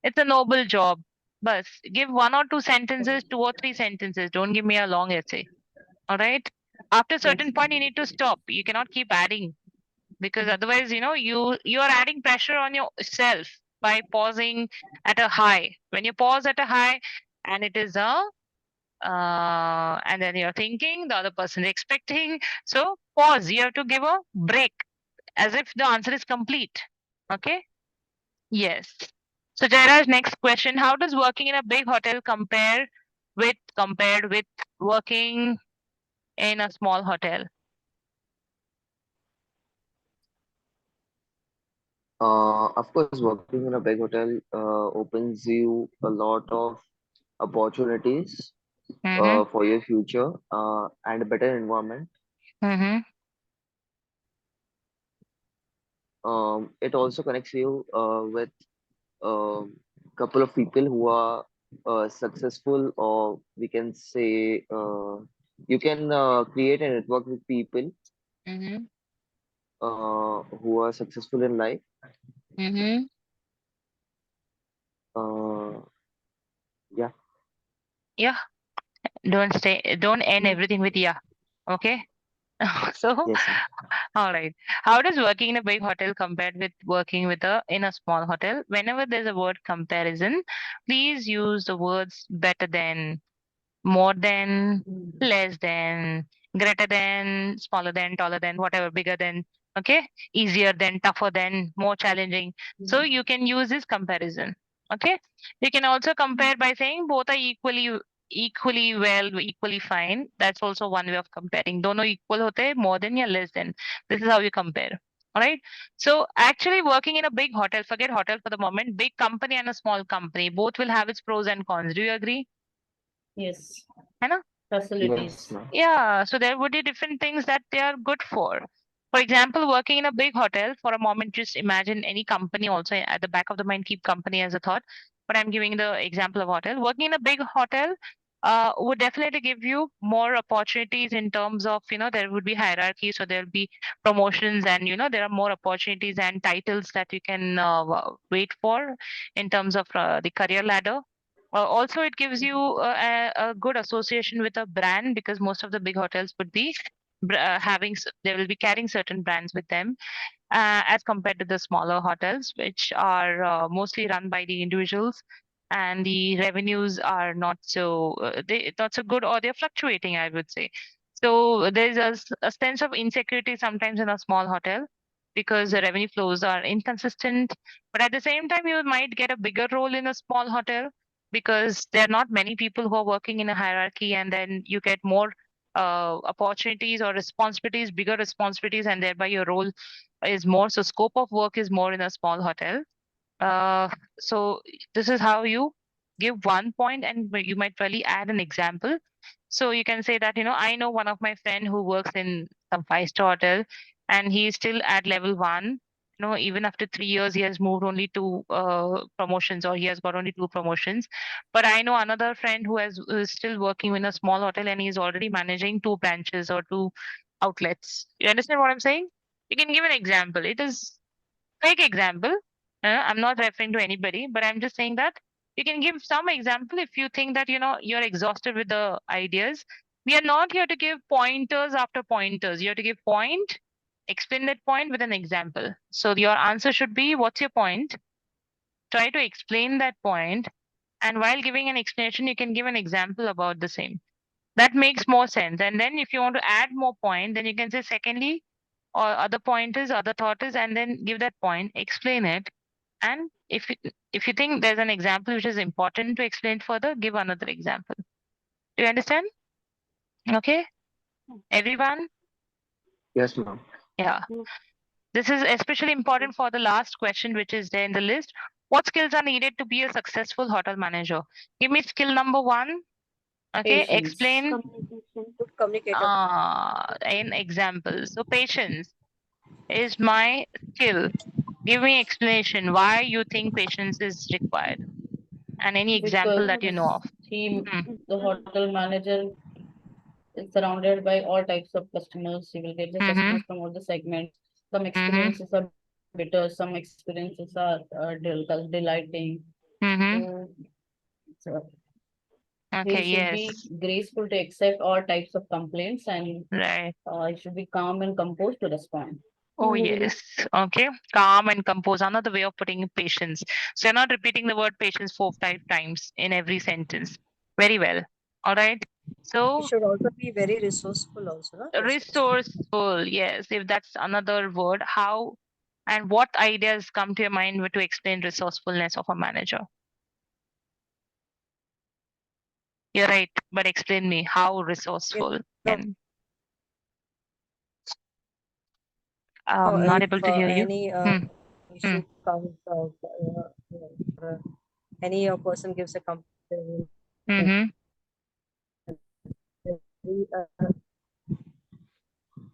it's a noble job. But give one or two sentences, two or three sentences. Don't give me a long essay. All right. After a Yes. certain point, you need to stop. You cannot keep adding because otherwise, you are adding pressure on yourself by pausing at a high. When you pause at a high, and it is and then you're thinking, the other person is expecting. So pause. You have to give a break as if the answer is complete. Okay. Yes. So Jairaj, next question. How does working in a big hotel compared with working in a small hotel? Of course, working in a big hotel opens you a lot of opportunities Mm-hmm. for your future and a better environment. Mm-hmm. It also connects you with a couple of people who are successful, or we can say you can create a network with people Mm-hmm. who are successful in life. Mm-hmm. Uh, yeah, Yeah. Don't end everything with yeah. Okay. So, yes, ma'am. all right. How does working in a big hotel compared with working with a in a small hotel? Whenever there's a word comparison, please use the words better than, more than, less than, greater than, smaller than, taller than, whatever, bigger than, okay, easier than, tougher than, more challenging. So you can use this comparison. Okay. You can also compare by saying both are equally well, equally fine. That's also one way of comparing. Dono equal hote hai, more than or less than. This is how you compare. All right. So actually working in a big hotel, forget hotel for the moment, big company and a small company, both will have its pros and cons. Do you agree? Yes, है ना? facilities. Yes, ma'am. Yeah, so there would be different things that they are good for. For example, working in a big hotel, for a moment, just imagine any company also at the back of the mind, keep company as a thought. But I'm giving the example of hotel. Working in a big hotel would definitely give you more opportunities in terms of, there would be hierarchy. So there'll be promotions and, there are more opportunities and titles that you can wait for in terms of the career ladder. Also, it gives you a good association with a brand because most of the big hotels would be they will be carrying certain brands with them as compared to the smaller hotels, which are mostly run by the individuals, and the revenues are not so not so good, or they're fluctuating, I would say. So there's a sense of insecurity sometimes in a small hotel because the revenue flows are inconsistent. But at the same time, you might get a bigger role in a small hotel because there are not many people who are working in a hierarchy, and then you get more opportunities or responsibilities, bigger responsibilities, and thereby your role is more. So scope of work is more in a small hotel. Uh, so this is how you give one point, and you might really add an example. So you can say that, I know one of my friend who works in some five-star hotel, and he's still at level one. Even after 3 years, he has moved only two promotions, or he has got only two promotions. But I know another friend who is still working in a small hotel, and he's already managing two branches or two outlets. You understand what I'm saying? You can give an example. It is fake example. I'm not referring to anybody, but I'm just saying that you can give some example if you think that you're exhausted with the ideas. We are not here to give pointers after pointers. You have to give point, explain that point with an example. So your answer should be, what's your point? Try to explain that point, and while giving an explanation, you can give an example about the same. That makes more sense. And then if you want to add more point, then you can say secondly, or other pointers, other thought is, and then give that point, explain it. And if you think there's an example which is important to explain further, give another example. Do you understand? Okay, everyone? Yes, ma'am. Yeah. This is especially important for the last question, which is there in the list. What skills are needed to be a successful hotel manager? Give me skill number one. Okay, Patience. explain Communication. Good communicator. in examples. So patience is my skill. Give me explanation why you think patience is required, and any example that you know Because of. he, Hmm. the hotel manager, is surrounded by all types of customers. He will get the Mm-hmm. customers from all the segments. Some Mm-hmm. experiences are bitter, some experiences are delighting. Mm-hmm. So he Okay, should be yes. graceful to accept all types of complaints, and Right. he should be calm and composed to respond. Oh, yes. Okay. Calm and compose. Another way of putting patience. So you're not repeating the word patience 4 5 times in every sentence. Very well. All right. He So should also be very resourceful also, no? Resourceful. resourceful. Yes. If that's another word, how and what ideas come to your mind to explain resourcefulness of a manager? You're right, but explain me how resourceful No, can. I'm no, not if able to hear you. any Hmm. issue comes any person gives a complaint. Mm-hmm.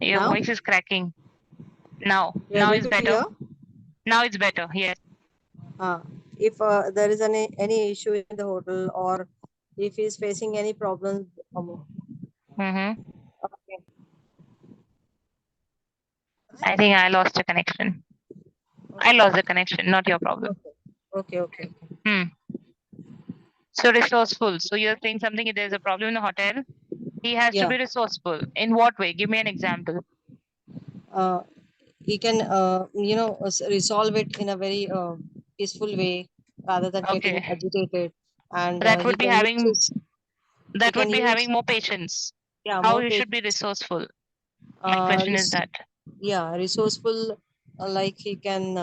Your Now voice is cracking. Now you are able it's to better. hear. Now it's better. Yes. If there is any issue in the hotel, or if he is facing any problems, Mm-hmm. okay. I think I lost the connection. I lost the connection, not your problem. Okay. Hmm. So resourceful. So you're saying something, if there's a problem in a hotel, he has to Yeah. be resourceful. In what way? Give me an example. He can resolve it in a very peaceful way rather than getting Okay. agitated, and That he would be can use having his, he that can would be use having more patience. How more you should be patience. resourceful. My question is that. Resourceful, like he can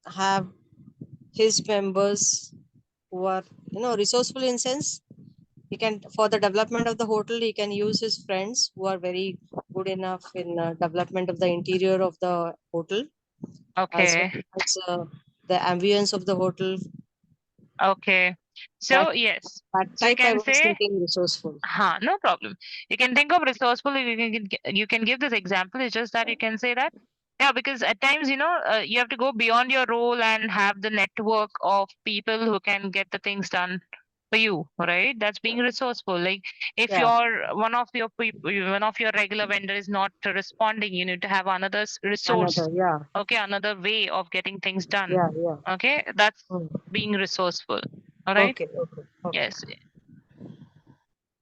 have his members who are resourceful in sense, he can, for the development of the hotel, he can use his friends who are very good enough in development of the interior of the hotel, as well Okay. as the ambience of the hotel. Okay. that So yes. that So you type I can was say, thinking resourceful. no problem. You can think of resourceful. You can give this example. It's just that you can say that. Yeah, because at times, you have to go beyond your role and have the network of people who can get the things done for you, right? That's being resourceful. Like if Yeah, one of your people, one of your regular vendor is not responding, you need to have another resource. another, yeah, Okay, another way of getting things done. yeah. Okay, that's Mm. being resourceful. All right. Okay. Yes.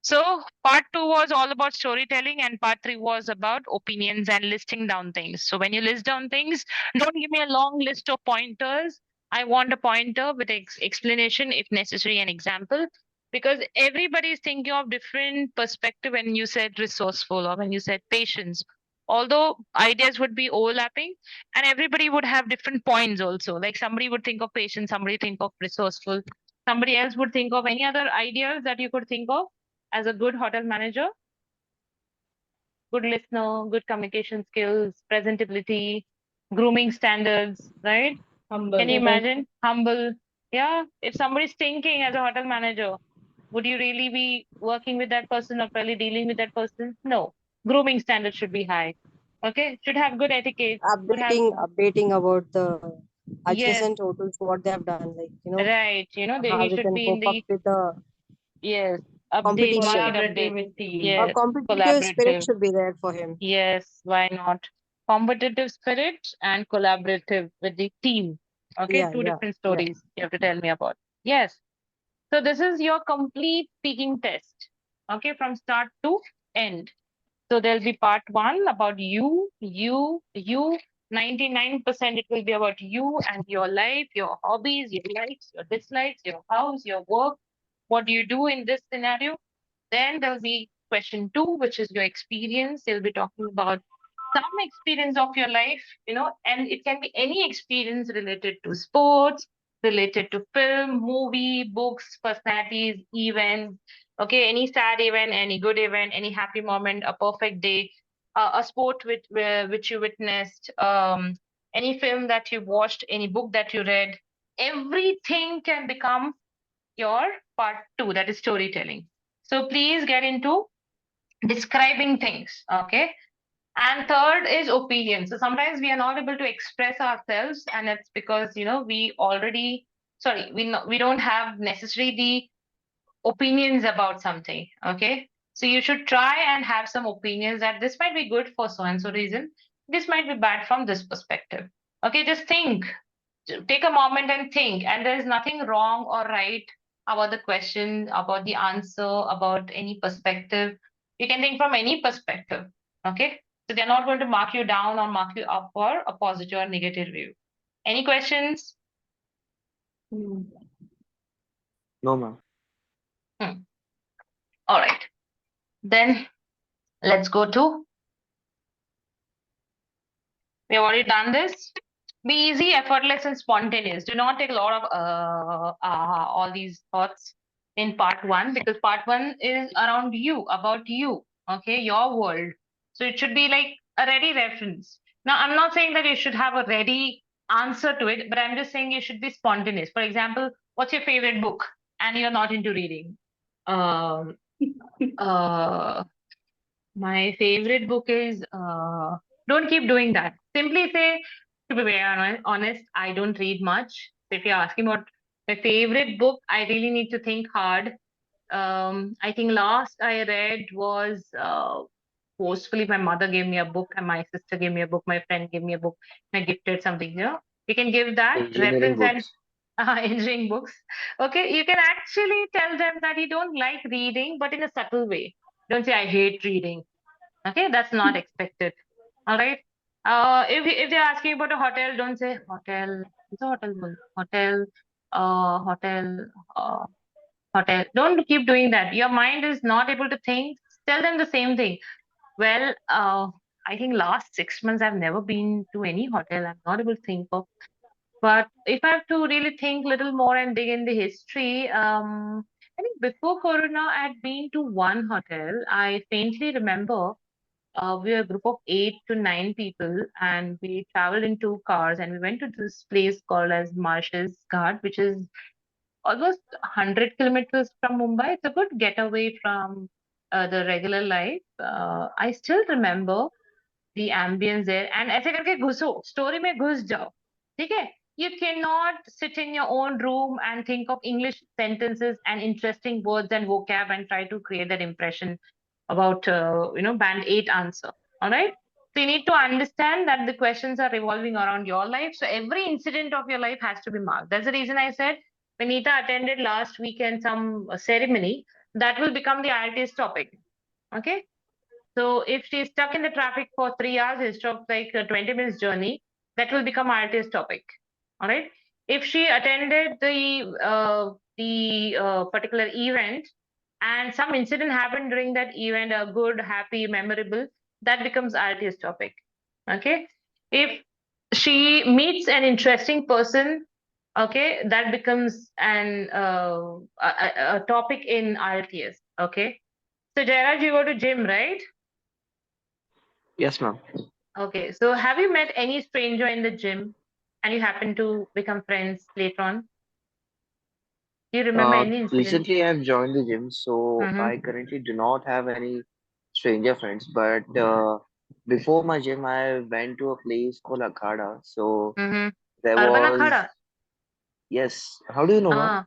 So part two was all about storytelling, and part three was about opinions and listing down things. So when you list down things, don't give me a long list of pointers. I want a pointer with explanation, if necessary, an example, because everybody is thinking of different perspective when you said resourceful or when you said patience. Although ideas would be overlapping, and everybody would have different points also. Like somebody would think of patience, somebody think of resourceful, somebody else would think of any other ideas that you could think of as a good hotel manager, good listener, good communication skills, presentability, grooming standards, right? Humble. Can you imagine? Humble. Yeah. If somebody's thinking as a hotel manager, would you really be working with that person or probably dealing with that person? No. Grooming standards should be high. Okay. Should have good etiquette. Would have, Updating about the yes, adjacent hotels, what they have done, like right. how He we should can be in cope up the, with the yes, update, market competition. update. Collaborativity. A Yes. competitive spirit Collaborative. should be there for him. Yes, why not? Competitive spirit and collaborative with the team. Okay, two different Yeah. stories you have to tell me about. Yes. So this is your complete speaking test. Okay, from start to end. So there'll be part one about you. 99% it will be about you and your life, your hobbies, your likes, your dislikes, your house, your work. What do you do in this scenario? Then there'll be question two, which is your experience. They'll be talking about some experience of your life, and it can be any experience related to sports, related to film, movie, books, personalities, events. Okay, any sad event, any good event, any happy moment, a perfect day, a sport which you witnessed, any film that you watched, any book that you read. Everything can become your part two, that is storytelling. So please get into describing things. Okay. And third is opinion. So sometimes we are not able to express ourselves, and it's because we already, sorry, we don't have necessarily the opinions about something. Okay. So you should try and have some opinions that this might be good for so and so reason. This might be bad from this perspective. Okay, just think, take a moment and think, and there is nothing wrong or right about the question, about the answer, about any perspective. You can think from any perspective. Okay, so they're not going to mark you down or mark you up for a positive or negative view. Any questions? No, ma'am. Hmm. All right, then let's go to, we have already done this. Be easy, effortless, and spontaneous. Do not take a lot of all these thoughts in part one, because part one is around you, about you, okay, your world. So it should be like a ready reference. Now, I'm not saying that you should have a ready answer to it, but I'm just saying you should be spontaneous. For example, what's your favorite book? And you're not into reading. Um, uh, my favorite book is don't keep doing that. Simply say, to be very honest, I don't read much. So if you're asking about my favorite book, I really need to think hard. I think last I read was forcefully my mother gave me a book and my sister gave me a book, my friend gave me a book, and I gifted something, You can give that Engineering reference and books. engineering books. Okay, you can actually tell them that you don't like reading, but in a subtle way. Don't say I hate reading. Okay, that's not expected. All right. If they're asking about a hotel, don't say hotel. It's a hotel. Hotel. Hotel. Uh, Hotel. Don't keep doing that. Your mind is not able to think. Tell them the same thing. Well, I think last 6 months I've never been to any hotel. I'm not able to think of. But if I have to really think a little more and dig in the history, I think before Corona, I'd been to one hotel. I faintly remember we were a group of 8 to 9 people, and we traveled in 2 cars, and we went to this place called as Marshalls Ghat, which is almost 100 kilometers from Mumbai. It's a good getaway from the regular life. I still remember the ambience there. And ऐसे करके घुसो, story में घुस जाओ, ठीक है? You cannot sit in your own room and think of English sentences and interesting words and vocab and try to create that impression about band 8 answer. All right. So you need to understand that the questions are revolving around your life. So every incident of your life has to be marked. That's the reason I said when Nita attended last weekend some ceremony, that will become the IELTS topic. Okay. So if she's stuck in the traffic for 3 hours instead of like a 20 minutes journey, that will become IELTS topic. All right. If she attended the particular event and some incident happened during that event, a good, happy, memorable, that becomes IELTS topic. Okay. If she meets an interesting person, okay, that becomes a topic in IELTS. Okay. So Jairaj, you go to gym, right? Yes, ma'am. Okay, so have you met any stranger in the gym and you happen to become friends later on? Do you remember any incident? Recently I've joined the gym, so Mm-hmm. I currently do not have any stranger friends. But before my gym, I went to a place called Akhada. So Mm-hmm. there Urban was, Akhada. yes. How do you know, ma'am? Ah,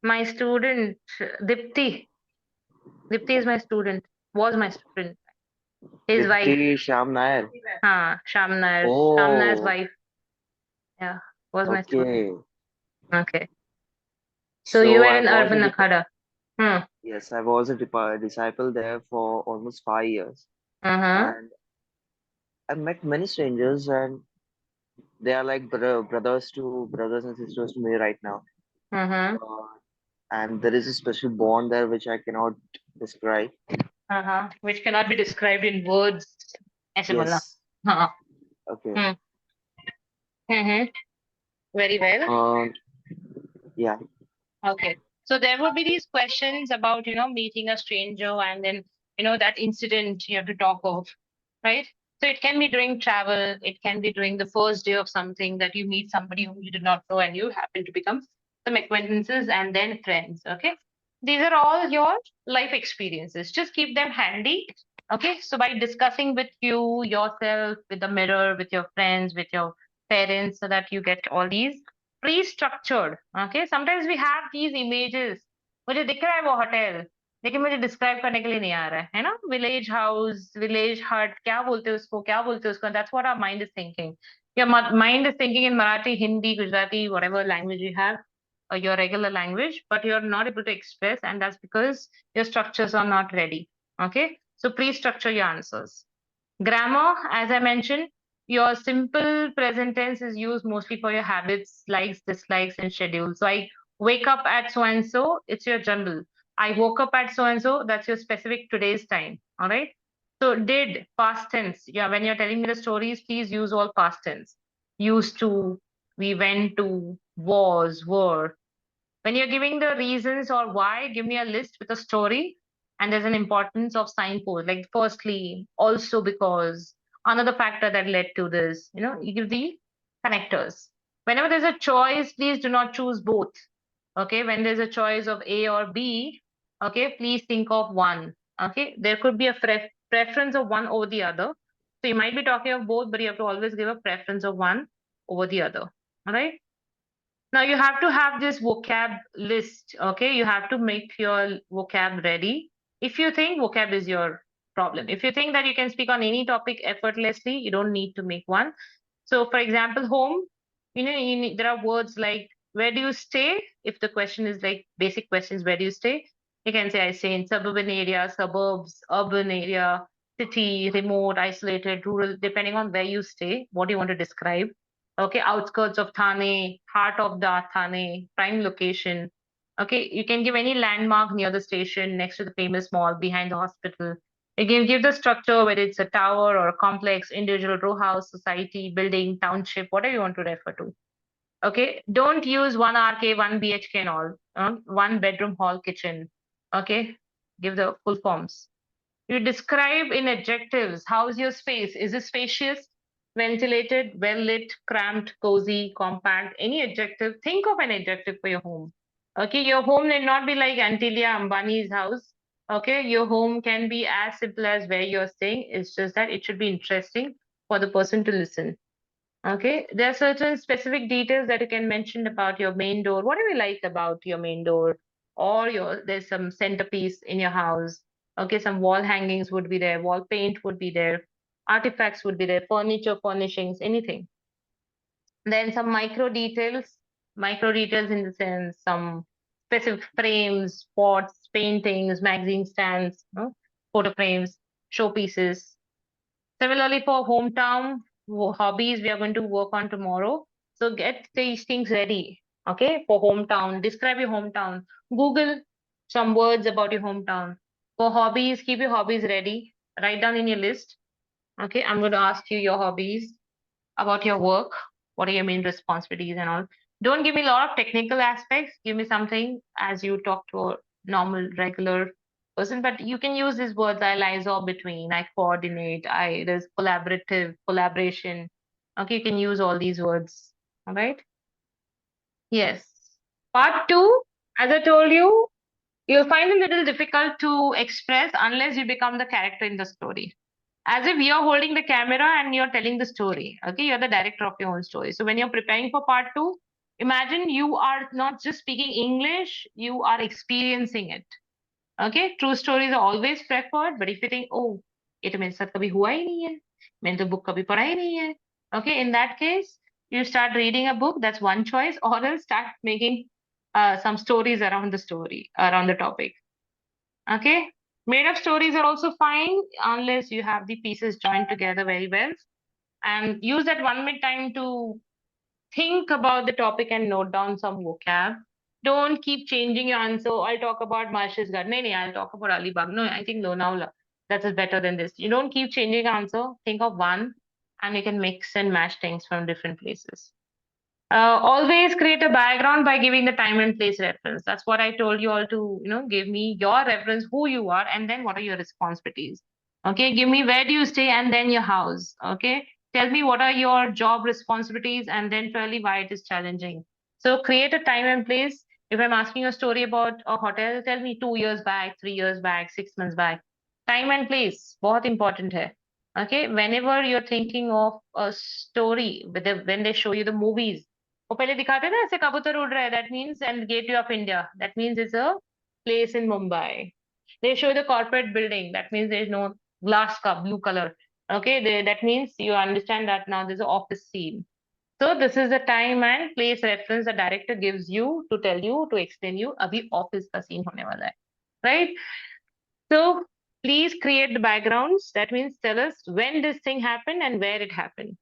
my student, Dipti. Dipti is my student, was my student. His Dipti wife, Shyam Nair. Sham Nair. Sham Nair's Oh, wife, yeah, was my student. okay. Okay. So you So were I in was Urban Akhada. Hmm. yes, I was a disciple there for almost 5 years, Uh-huh. and I met many strangers, and they are like brothers and sisters to me right now. Uh-huh. Uh, and there is a special bond there which I cannot describe. Uh-huh. Which cannot be described in words. ऐसे बोलना. Yes. हाँ. Okay. Hmm. Mm-hmm. Very well. Um. Yeah. Okay. So there would be these questions about, meeting a stranger and then, that incident you have to talk of, right? So it can be during travel, it can be during the first day of something that you meet somebody whom you did not know and you happen to become some acquaintances and then friends. Okay. These are all your life experiences. Just keep them handy. Okay. So by discussing with you, yourself, with the mirror, with your friends, with your parents, so that you get all these pre-structured. Okay. Sometimes we have these images. मुझे दिख रहा है वो hotel लेकिन मुझे describe करने के लिए नहीं आ रहा है ना विलेज हाउस विलेज हट क्या बोलते हैं उसको that's what our mind is thinking your mind is thinking in Marathi Hindi Gujarati whatever language you have your regular language but you're not able to express and that's because your structures are not ready. Okay, so pre-structure your answers. Grammar, as I mentioned, your simple present tense is used mostly for your habits, likes, dislikes, and schedules. So I wake up at so and so, it's your general. I woke up at so and so, that's your specific today's time. All right. So did, past tense. Yeah, when you're telling me the stories, please use all past tense. Used to, we went to, was, were. When you're giving the reasons or why, give me a list with a story. And there's an importance of signpost, like firstly, also because, another factor that led to this. You give the connectors. Whenever there's a choice, please do not choose both. Okay, when there's a choice of A or B, okay, please think of one. Okay, there could be a preference of one over the other. So you might be talking of both, but you have to always give a preference of one over the other. All right. Now you have to have this vocab list. Okay, you have to make your vocab ready. If you think vocab is your problem, if you think that you can speak on any topic effortlessly, you don't need to make one. So, for example, home, there are words like where do you stay? If the question is like basic questions, where do you stay? You can say I stay in suburban area, suburbs, urban area, city, remote, isolated, rural, depending on where you stay, what do you want to describe? Okay, outskirts of Thane, heart of the Thane, prime location. Okay, you can give any landmark near the station, next to the famous mall, behind the hospital. You can give the structure, whether it's a tower or a complex, individual row house, society, building, township, whatever you want to refer to. Okay, don't use one RK, one BHK and all. One bedroom, hall, kitchen. Okay, give the full forms. You describe in adjectives. How's your space? Is it spacious, ventilated, well lit, cramped, cozy, compact? Any adjective. Think of an adjective for your home. Okay, your home need not be like Antilia Ambani's house. Okay, your home can be as simple as where you're staying. It's just that it should be interesting for the person to listen. Okay, there are certain specific details that you can mention about your main door. What do you like about your main door? Or there's some centerpiece in your house. Okay, some wall hangings would be there, wall paint would be there, artifacts would be there, furniture, furnishings, anything. Then some micro details in the sense some specific frames, pots, paintings, magazine stands, photo frames, showpieces. Similarly, for hometown hobbies, we are going to work on tomorrow. So get these things ready. Okay, for hometown, describe your hometown. Google some words about your hometown. For hobbies, keep your hobbies ready. Write down in your list. Okay, I'm going to ask you your hobbies about your work. What are your main responsibilities and all? Don't give me a lot of technical aspects. Give me something as you talk to a normal, regular person. But you can use these words. I liaise or between. I coordinate. There's collaborative, collaboration. Okay, you can use all these words. All right. Yes. Part two, as I told you, you'll find it a little difficult to express unless you become the character in the story. As if you're holding the camera and you're telling the story. Okay, you're the director of your own story. So when you're preparing for part two, imagine you are not just speaking English, you are experiencing it. Okay, true stories are always preferred, but if you think, oh, ये तो मेरे साथ कभी हुआ ही नहीं है, मैंने तो book कभी पढ़ा ही नहीं है. Okay, in that case, you start reading a book, that's one choice, or else start making some stories around the story, around the topic. Okay, made up stories are also fine unless you have the pieces joined together very well. And use that 1 minute time to think about the topic and note down some vocab. Don't keep changing your answer. I'll talk about Marshall's Garden. No, I'll talk about Alibag. No, I think Lonavala. That is better than this. You don't keep changing your answer. Think of one and you can mix and match things from different places. Always create a background by giving the time and place reference. That's what I told you all to, give me your reference, who you are, and then what are your responsibilities. Okay, give me where do you stay and then your house. Okay, tell me what are your job responsibilities and then tell me why it is challenging. So create a time and place. If I'm asking a story about a hotel, tell me 2 years back, 3 years back, 6 months back. Time and place, बहुत important है. Okay, whenever you're thinking of a story, when they show you the movies, वो पहले दिखाते ना ऐसे कबूतर उड़ रहा है, that means and gateway of India, that means it's a place in Mumbai. They show the corporate building, that means there is no glass cup, blue color. Okay, that means you understand that now there's an office scene. So this is the time and place reference the director gives you to tell you, to explain you, अभी office का scene होने वाला है, right? So please create the backgrounds. That means tell us when this thing happened and where it happened.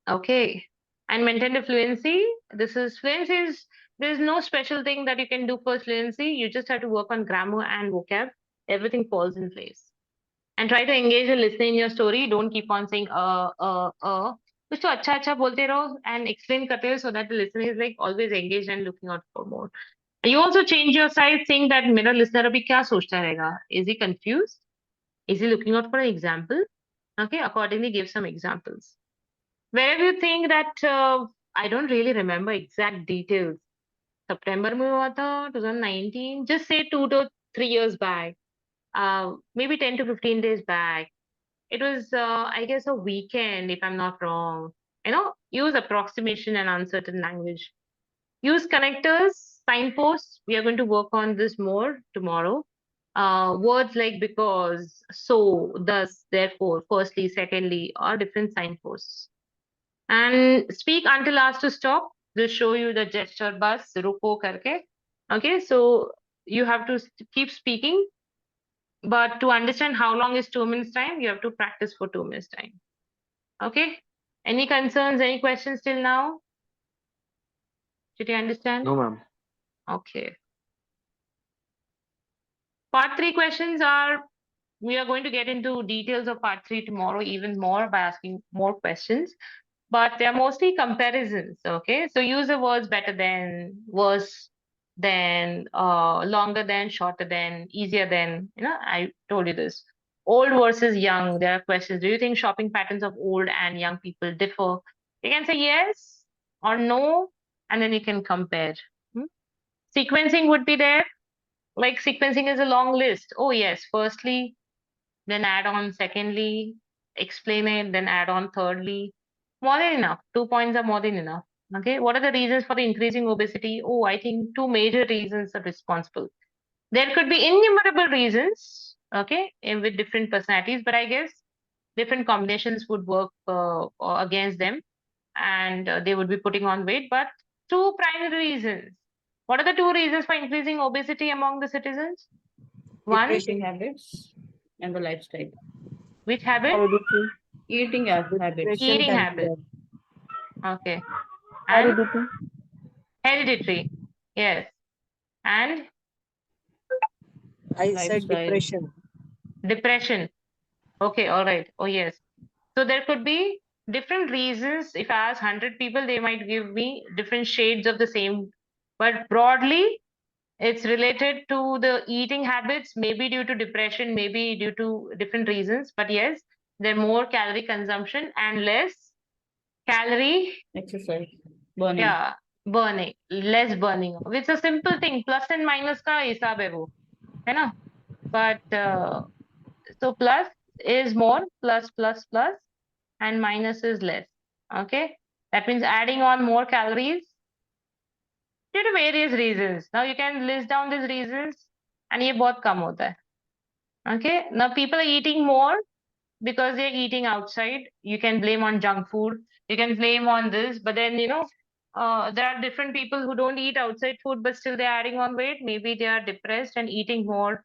Okay. And maintain the fluency. Fluency is, there's no special thing that you can do for fluency. You just have to work on grammar and vocab. Everything falls in place. And try to engage the listener in your story. Don't keep on saying कुछ तो अच्छा अच्छा बोलते रहो and explain करते रहो so that the listener is like always engaged and looking out for more. You also change your side, saying that मेरा listener अभी क्या सोचता रहेगा? Is he confused? Is he looking out for an example? Okay, accordingly give some examples. Wherever you think that I don't really remember exact details. September में हुआ था 2019. Just say 2 to 3 years back. Maybe 10 to 15 days back. It was, I guess, a weekend, if I'm not wrong. Use approximation and uncertain language. Use connectors, signposts. We are going to work on this more tomorrow. Words like because, so, thus, therefore, firstly, secondly, are different signposts. And speak until asked to stop. We'll show you the gesture bus, ruko karke. Okay, so you have to keep speaking, but to understand how long is 2 minutes time, you have to practice for 2 minutes time. Okay, any concerns, any questions till now? Did you understand? No, ma'am. Okay. Part 3 questions are, we are going to get into details of part 3 tomorrow even more by asking more questions, but they're mostly comparisons. Okay, so use the words better than, worse than, longer than, shorter than, easier than. I told you this. Old versus young. There are questions. Do you think shopping patterns of old and young people differ? You can say yes or no, and then you can compare. Hmm? Sequencing would be there. Like sequencing is a long list. Oh, yes. Firstly, then add on secondly, explain it, then add on thirdly. More than enough. 2 points are more than enough. Okay. What are the reasons for the increasing obesity? Oh, I think two major reasons are responsible. There could be innumerable reasons, okay, with different personalities, but I guess different combinations would work against them, and they would be putting on weight. But two primary reasons. What are the two reasons for increasing obesity among the citizens? One, Eating habits and the lifestyle. which habit? Heredity. Eating habits. Depression Eating can be habit. there. Okay. And Heredity. hereditary. Yes. And I said Lifestyle. depression. depression. Okay. All right. Oh, yes. So there could be different reasons. If I ask 100 people, they might give me different shades of the same. But broadly, it's related to the eating habits, maybe due to depression, maybe due to different reasons. But yes, there more calorie consumption and less calorie, Exercise. Burning. yeah, burning, less burning. It's a simple thing. Plus and minus का हिसाब है वो, है ना? But so plus is more, plus, and minus is less. Okay, that means adding on more calories due to various reasons. Now you can list down these reasons, and ये बहुत कम होता है. Okay, now people are eating more because they're eating outside. You can blame on junk food. You can blame on this, but then there are different people who don't eat outside food, but still they're adding on weight. Maybe they are depressed and eating more.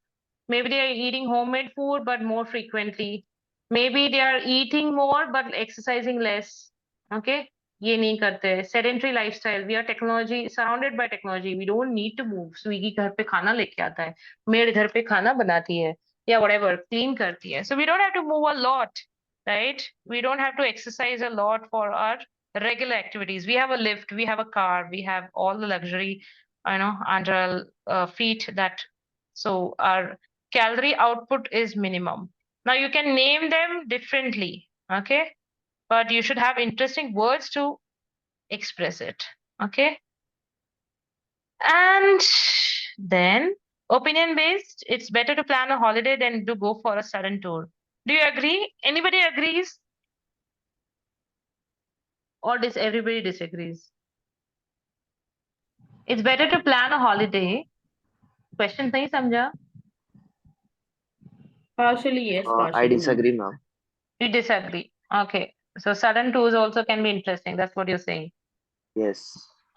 Maybe they are eating homemade food, but more frequently. Maybe they are eating more but exercising less. Okay, ये नहीं करते. Sedentary lifestyle. We are technology surrounded by technology. We don't need to move. Swiggy घर पे खाना लेके आता है. Maid घर पे खाना बनाती है. Yeah, whatever, clean karti hai. So we don't have to move a lot, right? We don't have to exercise a lot for our regular activities. We have a lift, we have a car, we have all the luxury, under our feet that, so our calorie output is minimum. Now you can name them differently, okay? But you should have interesting words to express it, okay? And then opinion based, it's better to plan a holiday than to go for a sudden tour. Do you agree? Anybody agrees? Or does everybody disagrees? It's better to plan a holiday. Question nahi samjha? Partially yes, I partially no. disagree, ma'am. You disagree. Okay. So sudden tours also can be interesting. That's what you're saying. Yes,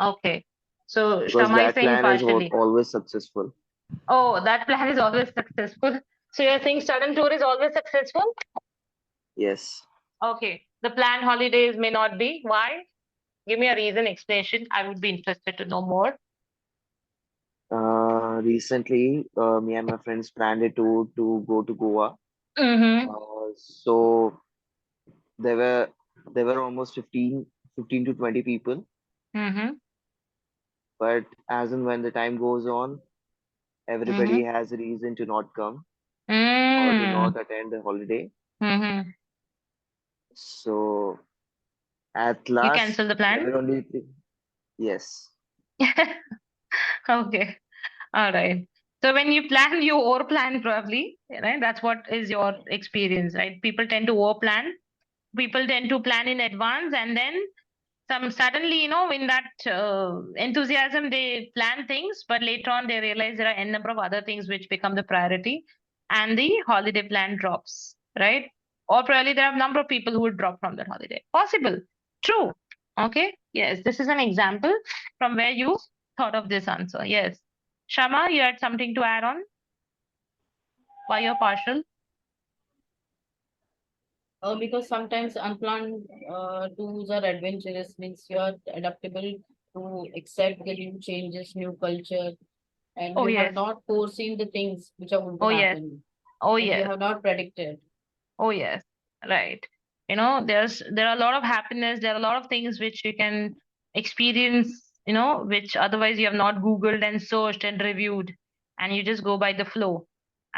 Okay. So because Shama is that saying plan is partially. always successful. Oh, that plan is always successful. So you're saying sudden tour is always successful? Yes. Okay. The planned holidays may not be. Why? Give me a reason, explanation. I would be interested to know more. Recently, me and my friends planned a tour to go to Goa. Mm-hmm. So there were almost 15 to 20 people. Mm-hmm. But as and when the time goes on, everybody has a reason to not come or to Mm-hmm. not attend the holiday. Mm-hmm. So At You last, cancel the I plan? will only think, yes. Okay. All right. So when you plan, you over plan probably, right? That's what is your experience, right? People tend to over plan. People tend to plan in advance, and then some suddenly, in that enthusiasm, they plan things, but later on they realize there are n number of other things which become the priority, and the holiday plan drops, right? Or probably there are a number of people who would drop from that holiday. Possible. True. Okay. Yes. This is an example from where you thought of this answer. Yes. Shama, you had something to add on? Why you're partial? Because sometimes unplanned tours are adventurous, means you are adaptable to accept the new changes, new culture, and Oh you have yes. not foreseen the things which are going to Oh yes. happen, Oh and you yes. have not predicted. Oh yes, right. There are a lot of happiness, there are a lot of things which you can experience, which otherwise you have not Googled and searched and reviewed, and you just go by the flow.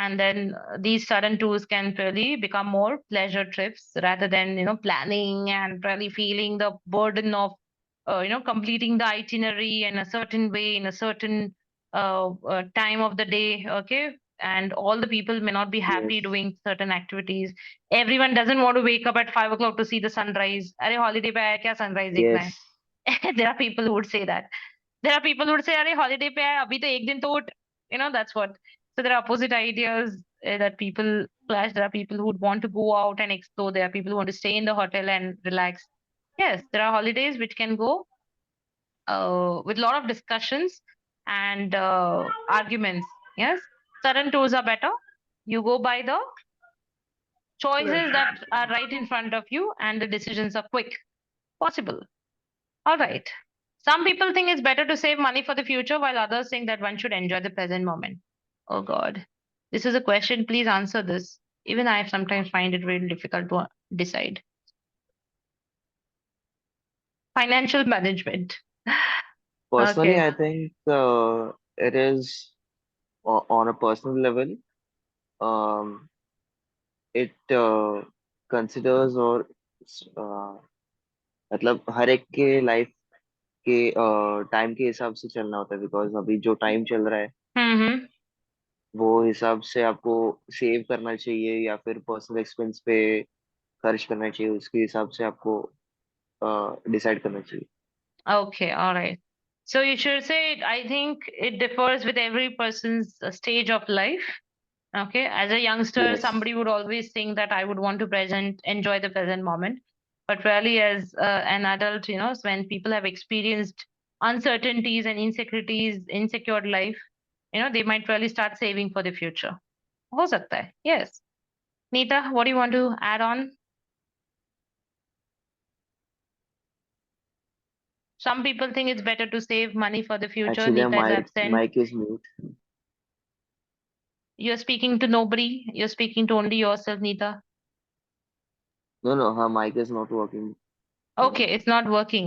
And then these sudden tours can really become more pleasure trips rather than, planning and really feeling the burden of, completing the itinerary in a certain way, in a certain time of the day. Okay. And all the people may not be happy Yes. doing certain activities. Everyone doesn't want to wake up at 5 o'clock to see the sunrise. Arey holiday पे आया क्या sunrise देखना Yes. है? There are people who would say that. There are people who would say अरे holiday पे आया अभी तो एक दिन तो उठ. That's what. So there are opposite ideas that people clash. There are people who would want to go out and explore. There are people who want to stay in the hotel and relax. Yes, there are holidays which can go with a lot of discussions and arguments. Yes, certain tours are better. You go by the choices that are right in front of you, and the decisions are quick. Possible. All right. Some people think it's better to save money for the future, while others think that one should enjoy the present moment. Oh God, this is a question. Please answer this. Even I sometimes find it really difficult to decide. Financial management. Personally, Okay. I think it is on a personal level. Um, it considers और मतलब हर एक के life के time के हिसाब से चलना होता है बिकॉज अभी जो टाइम चल रहा है Mm-hmm. वो हिसाब से आपको सेव करना चाहिए या फिर पर्सनल एक्सपेंस पे खर्च करना चाहिए उसके हिसाब से आपको डिसाइड करना चाहिए Okay. All right. So you should say, I think it differs with every person's stage of life. Okay, as a youngster, yes somebody would always think that I would want to enjoy the present moment. But really, as an adult, when people have experienced uncertainties and insecurities, insecure life, they might really start saving for the future. हो सकता है. Yes. Neeta, what do you want to add on? Some people think it's better to save money for the future. Actually Neeta is absent. Mic is mute You're speaking to nobody. You're speaking to only yourself, Neeta. No no हाँ mike is not working Okay, it's not working.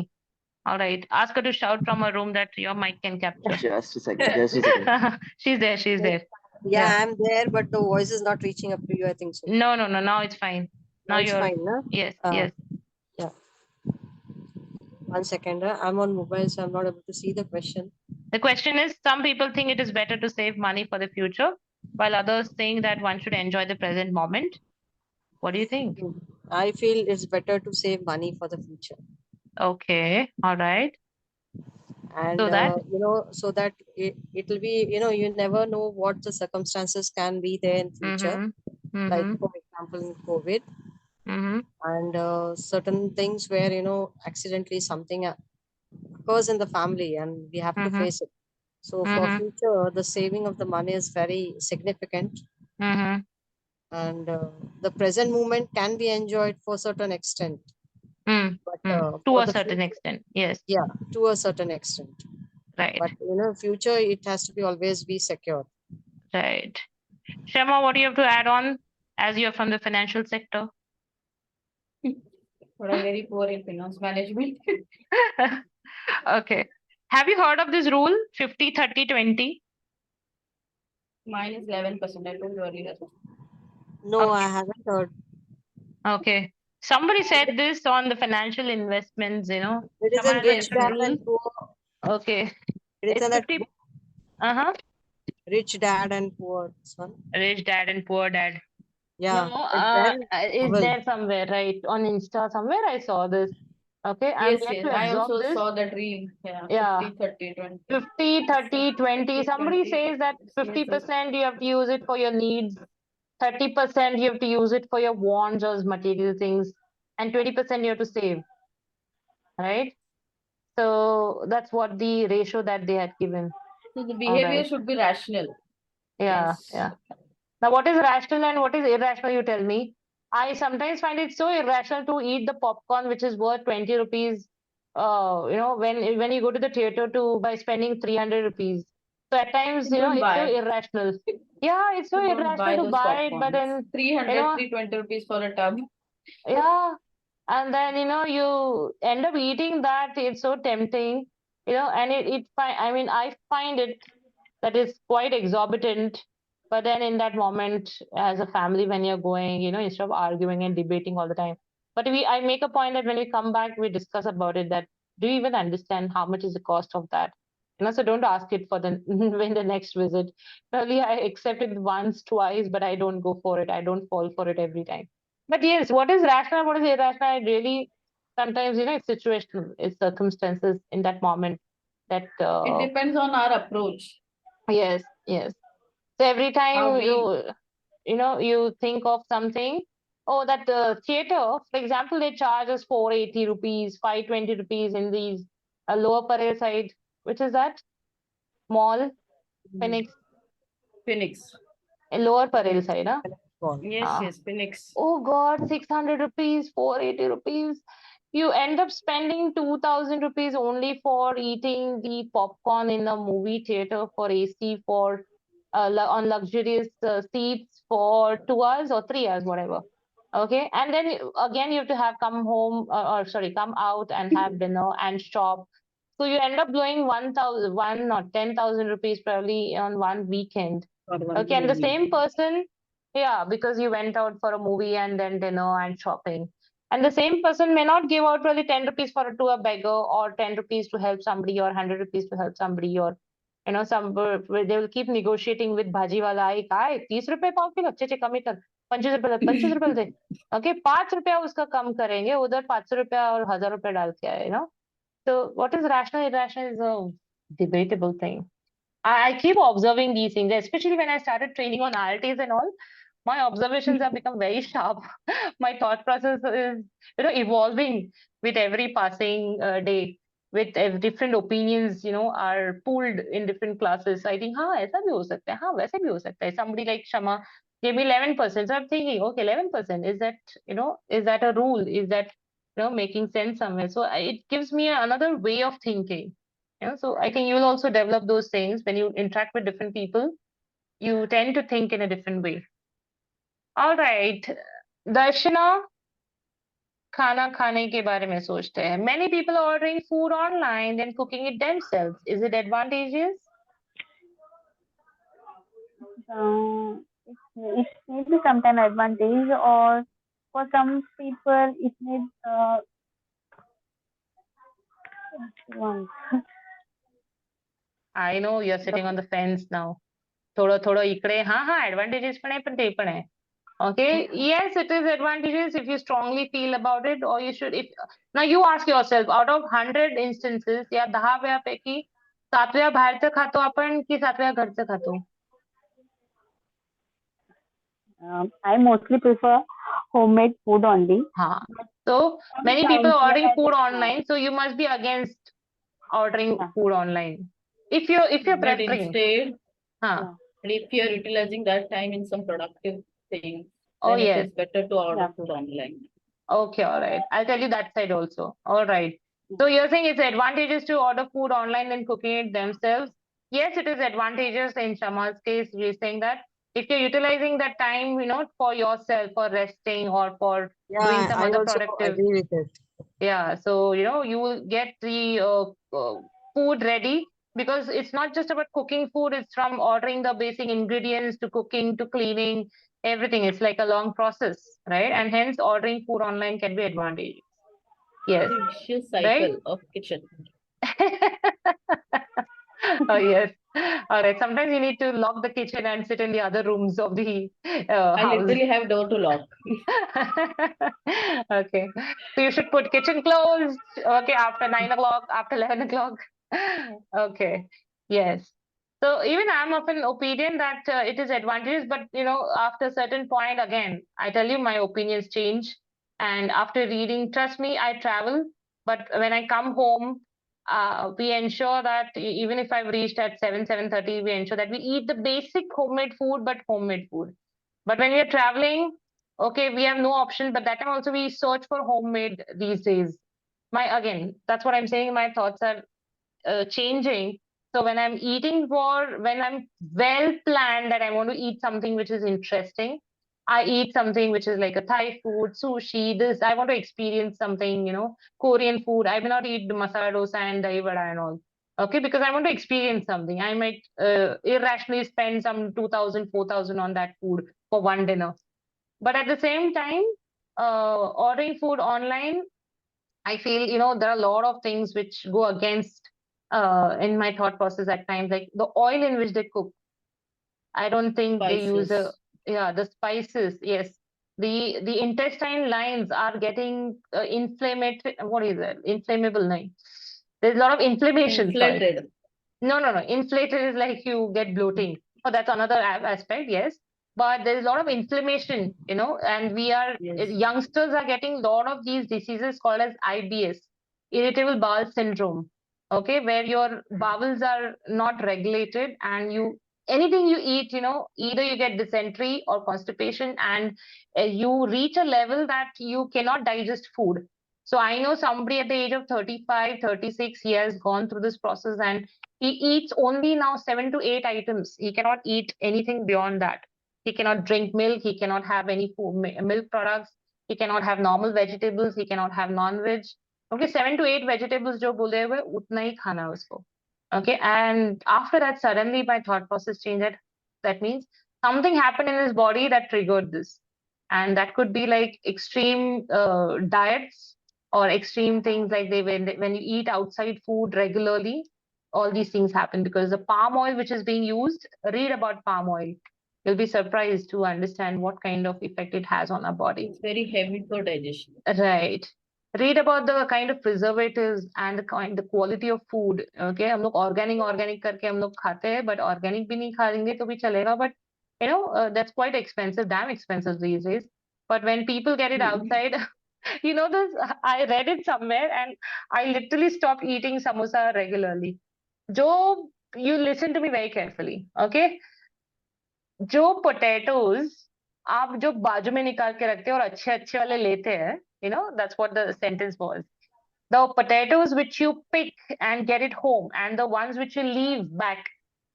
All right. Ask her to shout from her room that your mic can capture. Just a second She's there. She's there. Yeah, Yeah. I'm there, but the voice is not reaching up to you, I think so. No, no, no. Now it's fine. Now Now it's you're. fine, no? Yes, yes. Yeah. 1 second. I'm on mobile, so I'm not able to see the question. The question is, some people think it is better to save money for the future, while others think that one should enjoy the present moment. What do you think? I feel it's better to save money for the future. Okay. All right. And So that. so that it will be, you never know what the circumstances can be there in future, Mm-hmm. like Mm-hmm. for example in COVID, Mm-hmm. and certain things where accidentally something occurs in the family and we have to Mm-hmm. face it. So for Mm-hmm. future, the saving of the money is very significant, Mm-hmm. and the present moment can be enjoyed for certain extent, Mm. but Mm. To for a the certain future, extent. Yes. yeah, to a certain extent. Right. But future, it has to be always be secure. Right. Shema, what do you have to add on as you're from the financial sector? But I'm very poor in finance management. Okay. Have you heard of this rule 50, 30, 20? Mine is 11%. I told you earlier. No, Okay. I haven't heard. Okay. Somebody said this on the financial investments, It is in Shama has Rich mentioned Dad this. and Poor. Okay. It is It's in that 50. book, Uh-huh. Rich Dad and Poor. This one. Rich dad and poor dad. Yeah, No, it's there in is novel. there somewhere, right? On Insta, somewhere I saw this. Okay, I'm Yes, yet yes. to I absorb also this. saw that reel. Yeah, Yeah, 50, 30, 20. 50, 30, 20. 50, Somebody 20. says that Yes, yes. 50% you have to use it for your needs, 30% you have to use it for your wants or material things, and 20% you have to save, right? So that's what the ratio that they had given. So the All behavior right. should be rational. Yeah, Yes. yeah. Now, what is rational and what is irrational, you tell me? I sometimes find it so irrational to eat the popcorn, which is worth 20 rupees, when you go to the theater to by spending 300 rupees. So at times, You don't it's so buy. irrational. Yeah, it's so You don't irrational buy to those buy it, but popcorns. then, 300, 320 rupees for a tub. yeah, and then, you end up eating that. It's so tempting, and I mean, I find it that is quite exorbitant. But then in that moment, as a family, when you're going, instead of arguing and debating all the time, but I make a point that when we come back, we discuss about it. That do you even understand how much is the cost of that? So don't ask it for the when the next visit. Probably I accept it once, twice, but I don't go for it. I don't fall for it every time. But yes, what is rational, what is irrational? I really sometimes, it's situational, it's circumstances in that moment that It depends on our approach. yes, yes. So every How time we you think of something, oh, that theater, for example, they charge us 480 rupees, 520 rupees in these lower Parel side, which is that mall, Phoenix, Phoenix. lower Parel side, huh? Ball. Yes, yes, Phoenix. Oh God, 600 rupees, 480 rupees. You end up spending 2000 rupees only for eating the popcorn in the movie theater for AC for on luxurious seats for 2 hours or 3 hours, whatever. Okay, and then again you have to have come home or sorry, come out and have dinner and shop. So you end up blowing 1,000, one or 10,000 rupees probably on one weekend. For one Okay, and the movie. same person, yeah, because you went out for a movie and then dinner and shopping. And the same person may not give out really 10 rupees to a beggar or 10 rupees to help somebody or 100 rupees to help somebody or they will keep negotiating with bhaji wala ai काय 30 रुपए पाव kilo अच्छे कम ही कर 25 रुपए 25 रुपए दे okay 5 रुपया उसका कम करेंगे उधर 500 रुपया और 1000 रुपया डाल के आए so what is rational irrational is a debatable thing. I keep observing these things, especially when I started training on IELTS and all. My observations have become very sharp. My thought process is, evolving with every passing day. With different opinions, are pooled in different classes. So I think, हाँ ऐसा भी हो सकता है, हाँ वैसे भी हो सकता है. Somebody like Shama gave me 11%. So I'm thinking, okay, 11%. Is that a rule? Is that, making sense somewhere? So it gives me another way of thinking. So I think you'll also develop those things when you interact with different people. You tend to think in a different way. All right, Darshana, खाना खाने के बारे में सोचते हैं. Many people are ordering food online and cooking it themselves. Is it advantageous? It may be sometimes advantage, or for some people it may one. I know you're sitting on the fence now. थोडं थोडं इकडे हाँ advantages पण आहे पण ते पण आहे. Okay, yes, it is advantageous if you strongly feel about it, or you should. If now you ask yourself, out of 100 instances, या 10 वेळापैकी 7 वेळा बाहेरचं खातो आपण की 7 वेळा घरचं खातो? I mostly prefer homemade food only. हाँ. So many people are ordering food online, so you must be against ordering food online. If you're But preferring, instead, हाँ. if you're utilizing that time in some productive thing, Oh then it yes. is better to order Yeah. food online. Okay, all right. I'll tell you that side also. All right. So you're saying it's advantageous to order food online than cooking it themselves? Yes, it is advantageous in Shama's case. You're saying that if you're utilizing that time, for yourself, for resting or for doing Yeah, some I other also productive. agree with it. Yeah, so you will get the food ready because it's not just about cooking food, it's from ordering the basic ingredients to cooking to cleaning everything. It's like a long process, right? And hence ordering food online can be advantageous. Yes, The vicious right? cycle of kitchen. Oh, yes. All right. Sometimes you need to lock the kitchen and sit in the other rooms of the I house. literally have door to lock. Okay. So you should put kitchen closed. Okay. After 9 o'clock, after 11 o'clock. Okay. Yes. So even I'm of an opinion that it is advantageous, but after a certain point, again, I tell you, my opinions change. And after reading, trust me, I travel, but when I come home, we ensure that even if I've reached at 7:30, we ensure that we eat the basic homemade food, but homemade food. But when we are traveling, okay, we have no option. But that time also we search for homemade these days. Again, that's what I'm saying. My thoughts are changing. So when I'm well planned that I want to eat something which is interesting, I eat something which is like a Thai food, sushi, this, I want to experience something, Korean food. I will not eat the masala dosa and dahi vada and all. Okay, because I want to experience something. I might irrationally spend some 2,000, 4,000 on that food for one dinner. But at the same time, ordering food online, I feel, there are a lot of things which go against in my thought process at times, like the oil in which they cook. I don't think they use Spices. the spices. Yes. The intestine lines are getting inflammatory. What is it? Inflammable, no. There's a lot of inflammation, sorry. Inflated. No, no, no. Inflated is like you get bloating. Oh, that's another aspect, yes. But there's a lot of inflammation, and Yes. youngsters are getting a lot of these diseases called as IBS, irritable bowel syndrome. Okay, where your bowels are not regulated and anything you eat, either you get dysentery or constipation, and you reach a level that you cannot digest food. So I know somebody at the age of 35, 36, he has gone through this process and he eats only now 7 to 8 items. He cannot eat anything beyond that. He cannot drink milk. He cannot have any milk products. He cannot have normal vegetables. He cannot have non-veg. Okay, 7 to 8 vegetables जो बोले हुए उतना ही खाना है उसको. Okay, and after that, suddenly my thought process changed. That means something happened in his body that triggered this, and that could be like extreme diets or extreme things like when you eat outside food regularly, all these things happen because the palm oil which is being used. Read about palm oil. You'll be surprised to understand what kind of effect it has on our body. It's very heavy for digestion. Right. Read about the kind of preservatives and the quality of food. Okay, हम लोग organic करके हम लोग खाते हैं, but organic भी नहीं खाएंगे तो भी चलेगा. But that's quite expensive, damn expensive these days. But when people get it outside, this, I read it somewhere and I literally stopped eating samosa regularly. जो, you listen to me very carefully, okay? जो potatoes आप जो बाजू में निकाल के रखते हैं और अच्छे अच्छे वाले लेते हैं, that's what the sentence was. The potatoes which you pick and get it home and the ones which you leave back,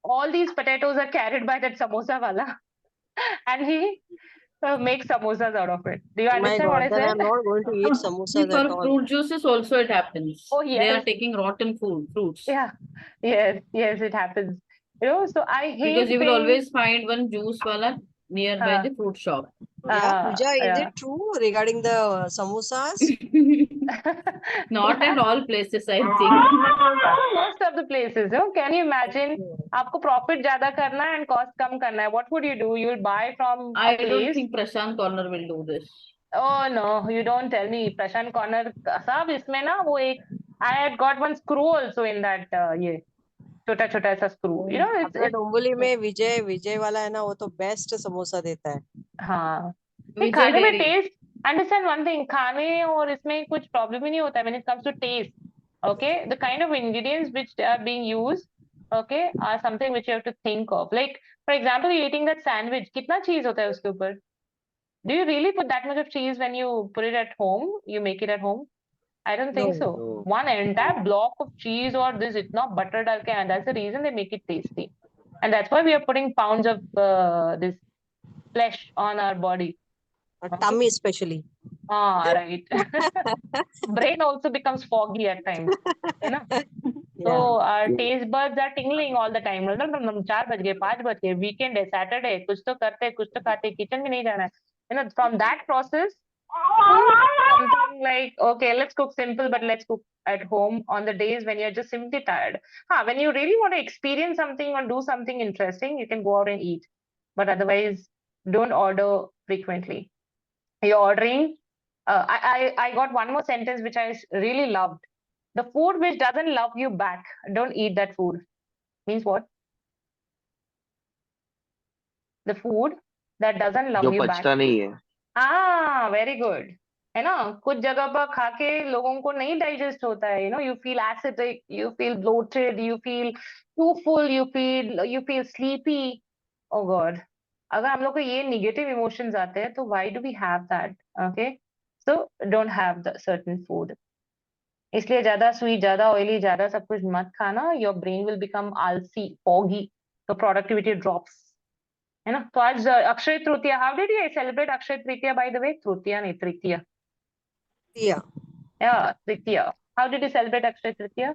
all these potatoes are carried by that samosa wala and he makes samosas out of it. Do you My understand what God, I then said? I'm not going to eat See, samosas for at all. fruit juices also it happens. Oh, They are yes. taking rotten fruits. Yeah. Yes, it happens. So I hate Because you will paying. always find one juice wala nearby the fruit shop. Yeah, Pooja, is yeah. it true regarding the samosas? Not Yeah. at all places, I think. Most of the places, can you imagine? आपको profit ज़्यादा करना है and cost कम करना है. What would you do? You'll buy from a I don't place. think Prashant Corner will do this. Oh no, you don't tell me. Prashant Corner, सब इसमें ना वो एक. I had got one screw also in that ये छोटा छोटा ऐसा screw. अपना डोंबिवली में विजय वाला है ना, वो तो बेस्ट समोसा देता है. हाँ. नहीं, Vijay खाने में Dairy. taste. Understand one thing, खाने और इसमें कुछ problem ही नहीं होता है when it comes to taste. Okay, the kind of ingredients which are being used, okay, are something which you have to think of. Like, for example, you're eating that sandwich, कितना cheese होता है उसके ऊपर? Do you really put that much of cheese when you put it at home? You make it at home? I don't think No. so. No. One entire block of cheese or this, itna butter डाल के, and that's the reason they make it tasty. And that's why we are putting pounds of this flesh on our body. Tummy especially. Ah, right. Brain also becomes foggy at times. So Yeah. our Yeah. taste buds are tingling all the time. 4 बज गए, 5 बज गए, weekend है, Saturday, कुछ तो करते, कुछ तो खाते, kitchen भी नहीं जाना है. You know, from that process, food is something like, okay, let's cook simple, but let's cook at home on the days when you're just simply tired. When you really want to experience something or do something interesting, you can go out and eat. But otherwise, don't order frequently. You're ordering. I got one more sentence which I really loved. The food which doesn't love you back, don't eat that food. Means what? The food that doesn't जो love you back. पचता नहीं है. Very good. है ना, कुछ जगह पर खा के लोगों को नहीं डाइजेस्ट होता है. You feel acidic, you feel bloated, you feel too full, you feel sleepy. Oh god, अगर हम लोग को ये निगेटिव इमोशंस आते हैं तो why do we have that? Okay, so don't have the certain food. इसलिए ज्यादा स्वीट, ज्यादा ऑयली, ज्यादा सब कुछ मत खाना. योर ब्रेन विल बिकम आलसी, फॉगी, तो प्रोडक्टिविटी ड्रॉप्स. है ना. तो आज Akshaya Tritiya. How did you celebrate Akshaya Tritiya? By the way, Tritiya नहीं, तृतीया. Yeah. या Tritiya. How did you celebrate Akshaya Tritiya?